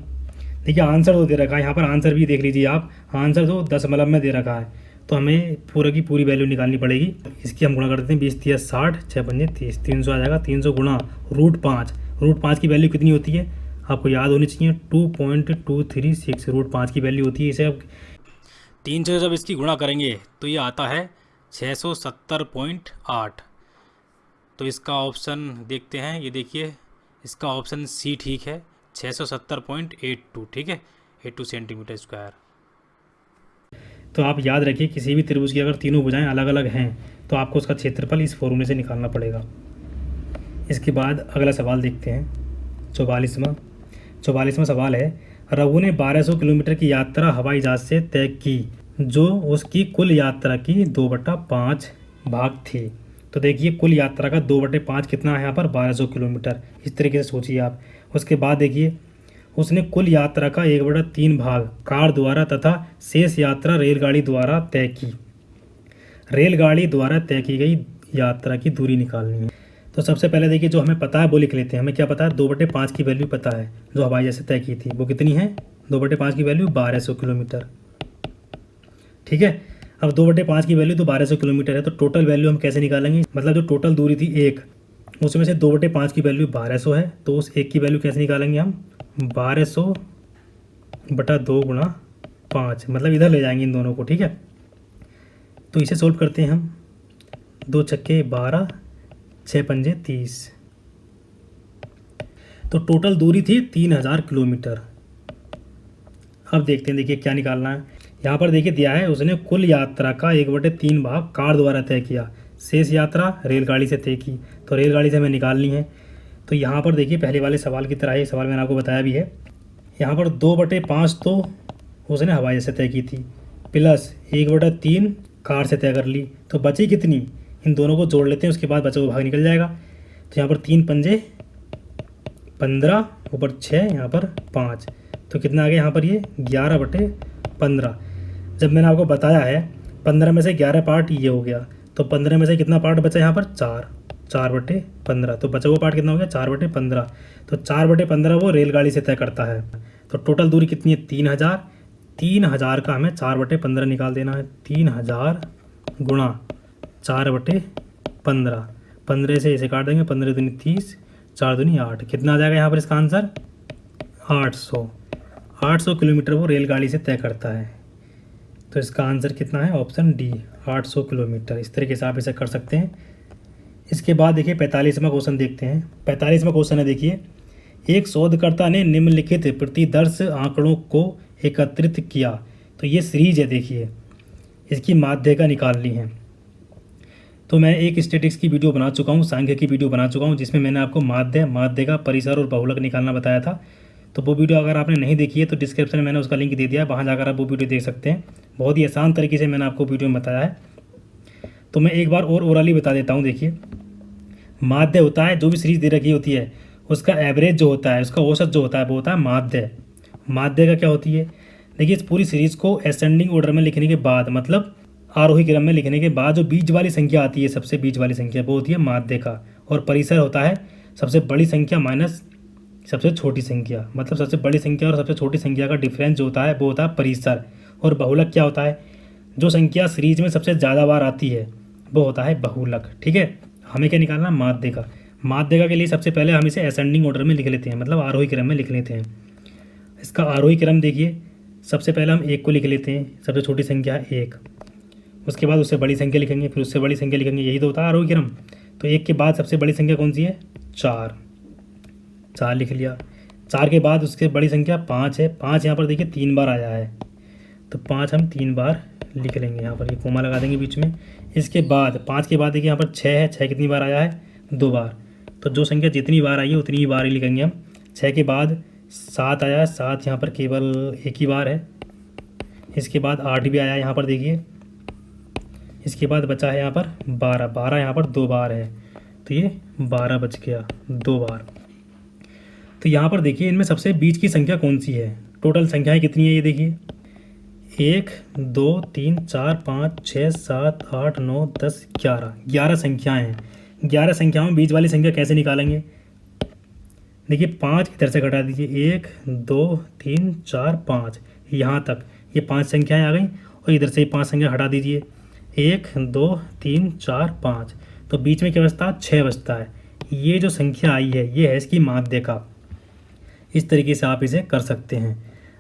देखिए आंसर तो दे रखा है, यहाँ पर आंसर भी देख लीजिए आप, आंसर तो दशमलव में दे रखा है, तो हमें पूरे की पूरी वैल्यू निकालनी पड़ेगी। इसकी हम गुणा कर देते हैं, 20 तिया 60, 6 पंजे 30, 300 आ जाएगा। 300 गुणा √5, √5 की वैल्यू कितनी होती है आपको याद होनी चाहिए, 2.236 √5 की वैल्यू होती है। इसे अब 3 से जब इसकी गुणा करेंगे तो ये आता है 670.8। तो इसका ऑप्शन देखते हैं, ये देखिए इसका ऑप्शन सी ठीक है, 670.82, ठीक है, 82 सेंटीमीटर स्क्वायर। तो आप याद रखिए किसी भी त्रिभुज की अगर तीनों भुजाएं अलग अलग हैं तो आपको उसका क्षेत्रफल इस फॉर्मूले से निकालना पड़ेगा। इसके बाद अगला सवाल देखते हैं, 44वां सवाल है, रघु ने 1200 किलोमीटर की यात्रा हवाई जहाज से तय की जो उसकी कुल यात्रा की 2/5 भाग थी। तो देखिए कुल यात्रा का 2/5 कितना है यहाँ पर, 1200 किलोमीटर, इस तरीके से सोचिए आप। उसके बाद देखिए उसने कुल यात्रा का 1/3 भाग कार द्वारा तथा शेष यात्रा रेलगाड़ी द्वारा तय की। रेलगाड़ी द्वारा तय की गई यात्रा की दूरी निकालनी है। तो सबसे पहले देखिए जो हमें पता है वो लिख लेते हैं। हमें क्या पता है, 2/5 की वैल्यू पता है जो हवाई जहाज से तय की थी, वो कितनी है, 2/5 की वैल्यू 1200 किलोमीटर, ठीक है। अब 2/5 की वैल्यू तो 1200 किलोमीटर है, तो टोटल वैल्यू हम कैसे निकालेंगे, मतलब जो टोटल दूरी थी 1, उसमें से 2/5 की वैल्यू 1200 है, तो उस 1 की वैल्यू कैसे निकालेंगे हम, 1200/2 गुणा 5, मतलब इधर ले जाएंगे इन दोनों को, ठीक है। तो इसे सोल्व करते हैं हम, 2 छक्के 12, 6 पंजे 30, तो टोटल दूरी थी 3000 किलोमीटर। अब देखते हैं, देखिए क्या निकालना है। यहाँ पर देखिए दिया है उसने कुल यात्रा का 1/3 भाग कार द्वारा तय किया, शेष यात्रा रेलगाड़ी से तय की, तो रेलगाड़ी से हमें निकालनी है। तो यहाँ पर देखिए पहले वाले सवाल की तरह ही सवाल मैंने आपको बताया भी है, यहाँ पर 2/5 तो उसने हवाई जहाज से तय की थी, प्लस 1/3 कार से तय कर ली, तो बची कितनी, इन दोनों को जोड़ लेते हैं, उसके बाद बचा हुआ भाग निकल जाएगा। तो यहाँ पर 3 पंजे 15, ऊपर 6, यहाँ पर 5, तो कितना आ गया यहाँ पर ये 11/15। जब मैंने आपको बताया है 15 में से 11 पार्ट ये हो गया, तो 15 में से कितना पार्ट बचा यहाँ पर, 4/15, तो बचा हुआ पार्ट कितना हो गया, 4/15। तो 4/15 वो रेलगाड़ी से तय करता है। तो टोटल दूरी कितनी है, 3000, 3000 का हमें 4/15 निकाल देना है, 3000 गुणा 4/15, 15 से इसे काट देंगे, 15 दूनी 30, 4 दूनी 8, कितना आ जाएगा यहाँ पर इसका आंसर, 800 किलोमीटर वो रेलगाड़ी से तय करता है। तो इसका आंसर कितना है, ऑप्शन डी, 800 किलोमीटर। इस तरीके से आप इसे कर सकते हैं। इसके बाद देखिए 45वां क्वेश्चन देखते हैं। 45वां क्वेश्चन है, देखिए एक शोधकर्ता ने निम्नलिखित प्रतिदर्श आंकड़ों को एकत्रित किया। तो ये सीरीज है, देखिए इसकी माध्यिका निकालनी है। तो मैं एक स्टैटिक्स की वीडियो बना चुका हूँ, सांख्य की वीडियो बना चुका हूँ, जिसमें मैंने आपको माध्यिका, परिसर और बहुलक निकालना बताया था। तो वो वीडियो अगर आपने नहीं देखी है तो डिस्क्रिप्शन में मैंने उसका लिंक दे दिया है, वहाँ जाकर आप वो वीडियो देख सकते हैं। बहुत ही आसान तरीके से मैंने आपको वीडियो में बताया है। तो मैं एक बार और ओरली बता देता हूँ। देखिए माध्य होता है, जो भी सीरीज दे रखी होती है उसका एवरेज जो होता है, उसका औसत जो होता है वो होता है माध्य। माध्य का क्या होती है, देखिए इस पूरी सीरीज को असेंडिंग ऑर्डर में लिखने के बाद, मतलब आरोही क्रम में लिखने के बाद जो बीच वाली संख्या आती है, सबसे बीच वाली संख्या, वो होती है माध्य का। और परिसर होता है सबसे बड़ी संख्या माइनस सबसे छोटी संख्या, मतलब सबसे बड़ी संख्या और सबसे छोटी संख्या का डिफरेंस जो होता है वो होता है परिसर। और बहुलक क्या होता है, जो संख्या सीरीज में सबसे ज़्यादा बार आती है वो होता है बहुलक, ठीक है। हमें क्या निकालना, माध्यिका। माध्यिका के लिए सबसे पहले हम इसे असेंडिंग ऑर्डर में लिख लेते हैं, मतलब आरोही क्रम में लिख लेते हैं। इसका आरोही क्रम देखिए, सबसे पहले हम 1 को लिख लेते हैं, सबसे छोटी संख्या है 1। उसके बाद उससे बड़ी संख्या लिखेंगे, फिर उससे बड़ी संख्या लिखेंगे, यही तो होता है आरोही क्रम। तो 1 के बाद सबसे बड़ी संख्या कौन सी है? 4, 4 लिख लिया। 4 के बाद उसके बड़ी संख्या 5 है। 5 यहाँ पर देखिए 3 बार आया है, तो 5 हम 3 बार लिख लेंगे, यहाँ पर ये कोमा लगा देंगे बीच में। इसके बाद 5 के बाद देखिए यहाँ पर 6 है। 6 कितनी बार आया है? 2 बार। तो जो संख्या जितनी बार आई है उतनी ही बार ही लिखेंगे हम। 6 के बाद 7 आया है। 7 यहाँ पर केवल एक ही बार है। इसके बाद 8 भी आया है यहाँ पर देखिए। इसके बाद बचा है यहाँ पर 12। 12 यहाँ पर 2 बार है, तो ये 12 बच गया 2 बार। तो यहाँ पर देखिए इनमें सबसे बीच की संख्या कौन सी है? टोटल संख्याएं कितनी है ये देखिए, 1 2 3 4 5 6 7 8 9 10 11, 11 संख्याएं हैं। 11 संख्याओं में बीच वाली संख्या कैसे निकालेंगे? देखिए 5 इधर से घटा दीजिए, 1 2 3 4 5, यहाँ तक ये 5 संख्याएं आ गई। और इधर से 5 संख्या हटा दीजिए, 1 2 3 4 5, तो बीच में क्या बचता है? 6 बचता है। ये जो संख्या आई है ये है इसकी माध्यिका। इस तरीके से आप इसे कर सकते हैं।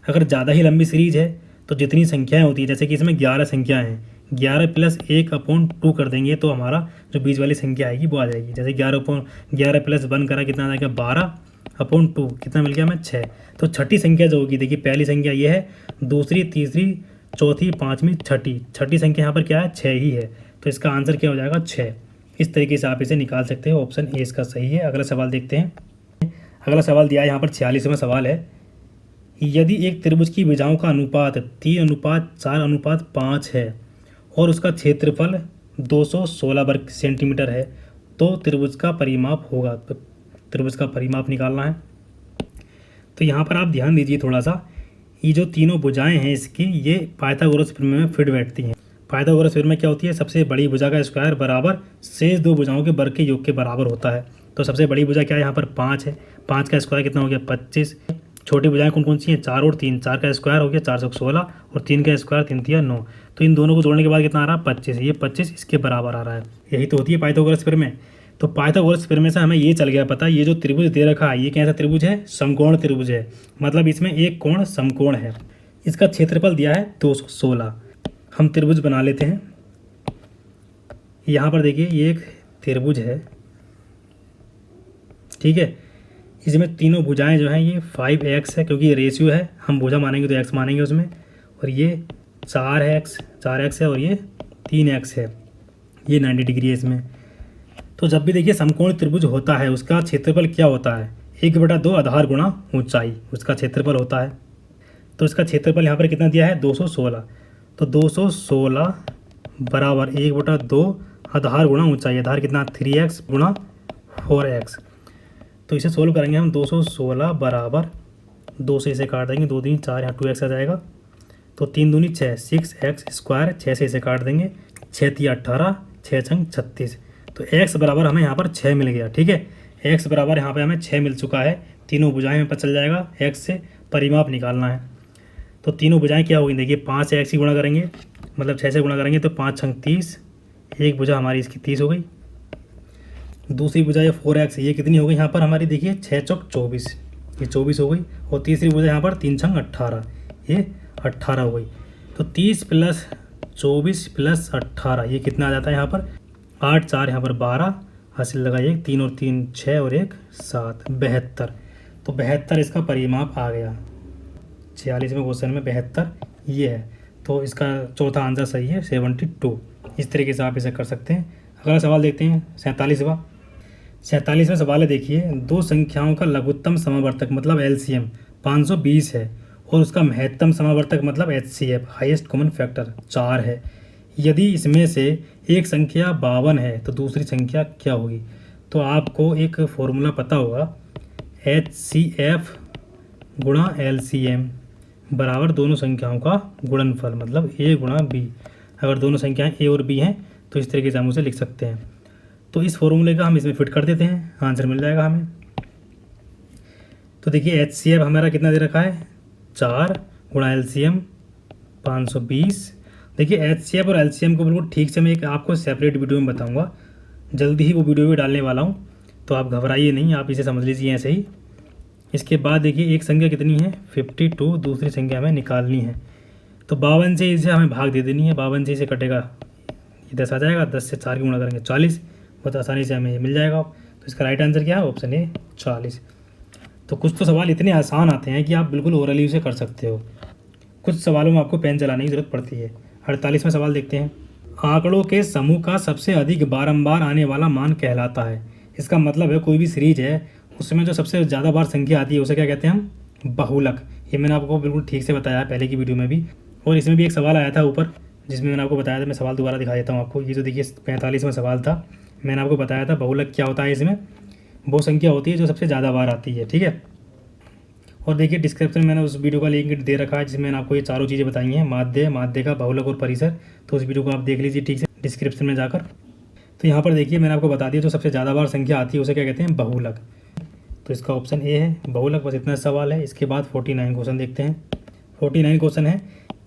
अगर ज़्यादा ही लंबी सीरीज है तो जितनी संख्याएं होती है, जैसे कि इसमें 11 संख्याएं हैं, 11 प्लस 1/2 कर देंगे तो हमारा जो बीच वाली संख्या आएगी वो आ जाएगी। जैसे 11 प्लस 1 करा कितना आ जाएगा? 12/2, कितना मिल गया हमें? 6। तो छठी संख्या जो होगी, देखिए पहली संख्या ये है, दूसरी, तीसरी, चौथी, पाँचवीं, छठी संख्या यहाँ पर क्या है? 6 ही है। तो इसका आंसर क्या हो जाएगा? 6। इस तरीके से आप इसे निकाल सकते हो। ऑप्शन ए इसका सही है। अगला सवाल देखते हैं। अगला सवाल दिया है यहाँ पर 46वां सवाल है। यदि एक त्रिभुज की भुजाओं का अनुपात 3:4:5 है और उसका क्षेत्रफल 216 वर्ग सेंटीमीटर है तो त्रिभुज का परिमाप होगा। तो त्रिभुज का परिमाप निकालना है। तो यहाँ पर आप ध्यान दीजिए थोड़ा सा, ये जो तीनों भुजाएं हैं इसकी, ये पाइथागोरस प्रमेय में फिट बैठती हैं। पाइथागोरस प्रमेय क्या होती है? सबसे बड़ी भुजा का स्क्वायर बराबर शेष दो भुजाओं के वर्ग के योग के बराबर होता है। तो सबसे बड़ी भुजा क्या है? यहाँ पर 5 है। 5 का स्क्वायर कितना हो गया? 25। छोटी भुजाएं कौन कौन सी हैं? 4 और 3। 4 का स्क्वायर हो गया 416 और 3 का स्क्वायर 3 3 9। तो इन दोनों को जोड़ने के बाद कितना आ रहा है? 25। ये 25 इसके बराबर आ रहा है। यही तो होती है पाइथागोरस प्रमेय। तो पाइथागोरस प्रमेय से हमें ये चल गया पता, ये जो त्रिभुज दे रखा है ये कैसा त्रिभुज है? समकोण त्रिभुज है। मतलब इसमें एक कोण समकोण है। इसका क्षेत्रफल दिया है 216। हम त्रिभुज बना लेते हैं। यहाँ पर देखिए ये एक त्रिभुज है, ठीक है। इसमें तीनों भुजाएं जो हैं ये 5x है, क्योंकि ये रेशियो है, हम भुजा मानेंगे तो x मानेंगे उसमें। और ये 4x है और ये 3x है, ये 90 डिग्री है इसमें। तो जब भी देखिए समकोण त्रिभुज होता है उसका क्षेत्रफल क्या होता है? 1/2 आधार गुणा ऊंचाई उसका क्षेत्रफल होता है। तो इसका क्षेत्रफल यहाँ पर कितना दिया है? 216। तो 216 बराबर 1/2 आधार गुणा ऊंचाई। आधार कितना? 3x गुणा 4x। तो इसे सोल्व करेंगे हम। 216 बराबर 2 से इसे काट देंगे, 2 3 4, यहाँ 2x आ जाएगा। तो 3 दूनी 6, 6x स्क्वायर, 6 से इसे काट देंगे, 6 3 18, 6 छंग 36। तो x बराबर हमें यहाँ पर 6 मिल गया, ठीक है। x बराबर यहाँ पे हमें 6 मिल चुका है। तीनों भुजाएं में पता चल जाएगा। x से परिमाप निकालना है। तो तीनों भुजाएं क्या होगी? देखिए 5 से x ही गुणा करेंगे, मतलब 6 से गुणा करेंगे तो 5 छंग 30। एक भुजा हमारी इसकी 30 हो गई। दूसरी भुजा ये 4x, ये कितनी हो गई यहाँ पर हमारी? देखिए 6 चौक 24, ये 24 हो गई। और तीसरी भुजा यहाँ पर 3 छंग 18, ये 18 हो गई। तो 30 प्लस 24 प्लस 18, ये कितना आ जाता है यहाँ पर? 8 4 यहाँ पर 12, हासिल लगाइए, 3 और 3 6 और 1 7, 72। तो 72 इसका परिमाप आ गया। 46वें क्वेश्चन में 72 ये है। तो इसका चौथा आंसर सही है, 72। इस तरीके से आप इसे कर सकते हैं। अगला सवाल देखते हैं, 47वां सवाल है। देखिए दो संख्याओं का लघुत्तम समावर्तक मतलब LCM 520 है और उसका महत्तम समावर्तक मतलब HCF हाईएस्ट कॉमन फैक्टर 4 है। यदि इसमें से एक संख्या 52 है तो दूसरी संख्या क्या होगी? तो आपको एक फॉर्मूला पता होगा, HCF गुणा LCM बराबर दोनों संख्याओं का गुणनफल मतलब A गुणा B। अगर दोनों संख्याएं A और B हैं तो इस तरीके से हम उसे लिख सकते हैं। तो इस फॉर्मूले का हम इसमें फिट कर देते हैं, आंसर मिल जाएगा हमें। तो देखिए HCF हमारा कितना दे रखा है? 4 गुणा LCM 520। देखिए HCF और LCM को बिल्कुल ठीक से मैं एक आपको सेपरेट वीडियो में बताऊंगा, जल्दी ही वो वीडियो भी डालने वाला हूं, तो आप घबराइए नहीं, आप इसे समझ लीजिए ऐसे ही। इसके बाद देखिए एक संख्या कितनी है? 52, दूसरी संख्या हमें निकालनी है। तो 52 से इसे हमें भाग दे देनी है। 52 से इसे कटेगा ये 10 आ जाएगा, 10 से 4 की गुणा करेंगे 40, बहुत आसानी से हमें ये मिल जाएगा। तो इसका राइट आंसर क्या है? Option A 40। तो कुछ तो सवाल इतने आसान आते हैं कि आप बिल्कुल ओरली उसे कर सकते हो, कुछ सवालों में आपको पेन चलाने की ज़रूरत पड़ती है। 48वां सवाल देखते हैं। आंकड़ों के समूह का सबसे अधिक बारंबार आने वाला मान कहलाता है। इसका मतलब है कोई भी सीरीज है उसमें जो सबसे ज़्यादा बार संख्या आती है उसे क्या कहते हैं हम? बहुलक। ये मैंने आपको बिल्कुल ठीक से बताया पहले की वीडियो में भी, और इसमें भी एक सवाल आया था ऊपर जिसमें मैंने आपको बताया था। मैं सवाल दोबारा दिखा देता हूँ आपको। ये जो देखिए 45वां सवाल था, मैंने आपको बताया था बहुलक क्या होता है। इसमें वो संख्या होती है जो सबसे ज़्यादा बार आती है, ठीक है। और देखिए डिस्क्रिप्शन में मैंने उस वीडियो का लिंक दे रखा है जिसमें मैंने आपको ये चारों चीज़ें बताई हैं, माध्य का, बहुलक और परिसर। तो उस वीडियो को आप देख लीजिए ठीक से डिस्क्रिप्शन में जाकर। तो यहाँ पर देखिए मैंने आपको बता दिया जो सबसे ज़्यादा बार संख्या आती है उसे क्या कहते हैं? बहुलक। तो इसका ऑप्शन ए है बहुलक। बस इतना सवाल है। इसके बाद 49 क्वेश्चन देखते हैं। 49 क्वेश्चन है,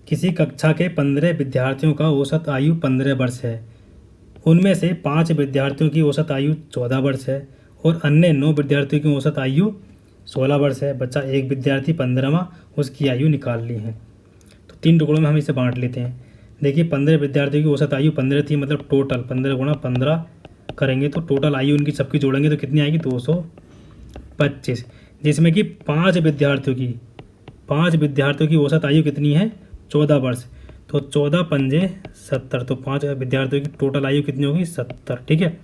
किसी कक्षा के 15 विद्यार्थियों का औसत आयु 15 वर्ष है, उनमें से 5 विद्यार्थियों की औसत आयु 14 वर्ष है और अन्य 9 विद्यार्थियों की औसत आयु 16 वर्ष है। बच्चा एक विद्यार्थी 15वां, उसकी आयु निकाल ली है। तो 3 टुकड़ों में हम इसे बांट लेते हैं। देखिए 15 विद्यार्थियों की औसत आयु 15 थी, मतलब टोटल 15 गुणा 15 करेंगे तो टोटल आयु उनकी सबकी जोड़ेंगे तो कितनी आएगी? 225, जिसमें कि 5 विद्यार्थियों की औसत आयु कितनी है? 14 वर्ष। तो 14 पंजे 70, तो 5 विद्यार्थियों की टोटल आयु कितनी होगी? 70, ठीक है।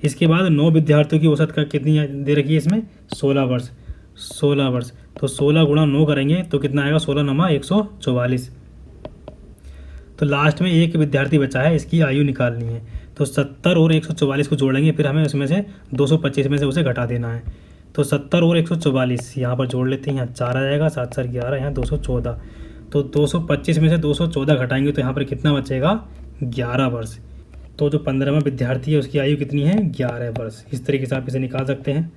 इसके बाद 9 विद्यार्थियों की औसत का कितनी दे रखी है इसमें? 16 वर्ष। 16 वर्ष, तो 16 गुणा 9 करेंगे तो कितना आएगा? 16 नमा 144। तो लास्ट में एक विद्यार्थी बचा है, इसकी आयु निकालनी है। तो 70 और 144 को जोड़ेंगे, फिर हमें उसमें से 225 में से उसे घटा देना है। तो 70 और 144 यहाँ पर जोड़ लेते हैं, यहाँ 4 आ जाएगा, 7 4 11, यहाँ 214। तो 225 में से 214 घटाएंगे तो यहाँ पर कितना बचेगा? 11 वर्ष। तो जो 15वां विद्यार्थी है उसकी आयु कितनी है? 11 वर्ष। इस तरीके से आप इसे निकाल सकते हैं।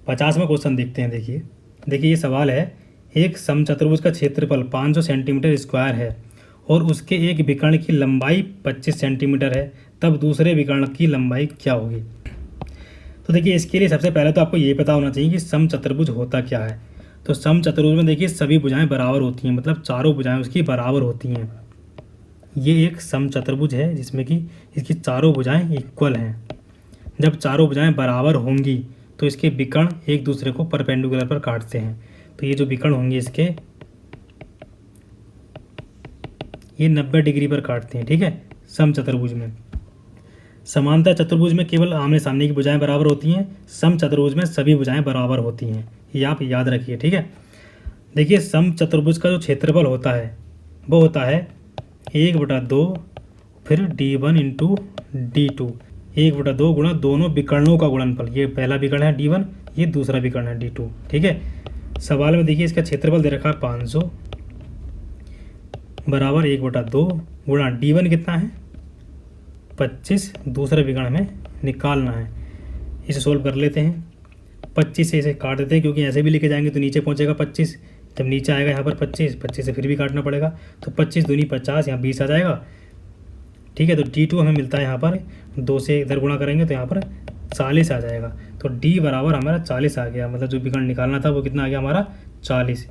50वां क्वेश्चन देखते हैं। देखिए ये सवाल है, एक समचतुर्भुज का क्षेत्रफल 500 सेंटीमीटर स्क्वायर है और उसके एक विकर्ण की लंबाई 25 सेंटीमीटर है, तब दूसरे विकर्ण की लंबाई क्या होगी? तो देखिए इसके लिए सबसे पहले तो आपको ये पता होना चाहिए कि समचतुर्भुज होता क्या है। तो समचतुर्भुज में देखिए सभी भुजाएं बराबर होती हैं, मतलब चारों भुजाएं उसकी बराबर होती हैं। ये एक समचतुर्भुज है जिसमें कि इसकी चारों भुजाएं इक्वल हैं। जब चारों भुजाएं बराबर होंगी तो इसके विकर्ण एक दूसरे को परपेंडिकुलर पर काटते हैं। तो ये जो विकर्ण होंगे इसके, ये 90 डिग्री पर काटते हैं, ठीक है। समचतुर्भुज में समांतर चतुर्भुज में केवल आमने सामने की भुजाएं बराबर होती हैं, समचतुर्भुज में सभी भुजाएं बराबर होती हैं। ये आप याद रखिए, ठीक है। देखिए समचतुर्भुज का जो क्षेत्रफल होता है वो होता है 1/2 फिर d1 इंटू d2, 1/2 गुणा दोनों विकर्णों का गुणनफल। ये पहला विकर्ण है d1, ये दूसरा विकर्ण है d2, ठीक है। सवाल में देखिए इसका क्षेत्रफल दे रखा है 500 बराबर 1/2 गुणा d1 कितना है? 25, दूसरा विकर्ण हमें निकालना है। इसे सोल्व कर लेते हैं। 25 से इसे काट देते हैं क्योंकि ऐसे भी लेके जाएंगे तो नीचे पहुंचेगा 25, जब नीचे आएगा यहाँ पर 25 से फिर भी काटना पड़ेगा। तो 25 दूनी 50, यहाँ 20 आ जाएगा, ठीक है। तो d2 हमें मिलता है यहाँ पर 2 से इधर गुणा करेंगे तो यहाँ पर 40 आ जाएगा। तो d बराबर हमारा 40 आ गया, मतलब जो विकर्ण निकालना था वो कितना आ गया हमारा? 40।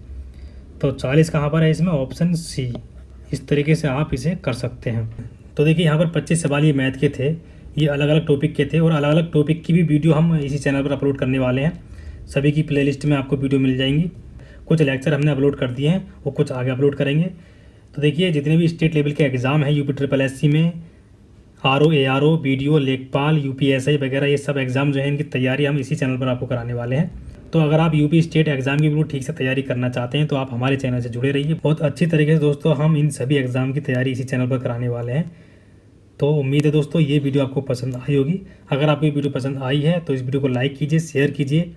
तो 40 कहाँ पर है इसमें? Option C. इस तरीके से आप इसे कर सकते हैं। तो देखिए यहाँ पर 25 सवाल ये मैथ के थे, ये अलग अलग टॉपिक के थे और अलग अलग टॉपिक की भी वीडियो हम इसी चैनल पर अपलोड करने वाले हैं। सभी की प्लेलिस्ट में आपको वीडियो मिल जाएंगी। कुछ लेक्चर हमने अपलोड कर दिए हैं और कुछ आगे अपलोड करेंगे। तो देखिए जितने भी स्टेट लेवल के एग्ज़ाम हैं UPSSC में, RO ARO BDO लेखपाल UPSI वगैरह, ये सब एग्ज़ाम जो है इनकी तैयारी हम इसी चैनल पर आपको कराने वाले हैं। तो अगर आप यूपी स्टेट एग्ज़ाम की बिल्कुल ठीक से तैयारी करना चाहते हैं तो आप हमारे चैनल से जुड़े रहिए। बहुत अच्छी तरीके से दोस्तों हम इन सभी एग्ज़ाम की तैयारी इसी चैनल पर कराने वाले हैं। तो उम्मीद है दोस्तों ये वीडियो आपको पसंद आई होगी। अगर आपको ये वीडियो पसंद आई है तो इस वीडियो को लाइक कीजिए, शेयर कीजिए।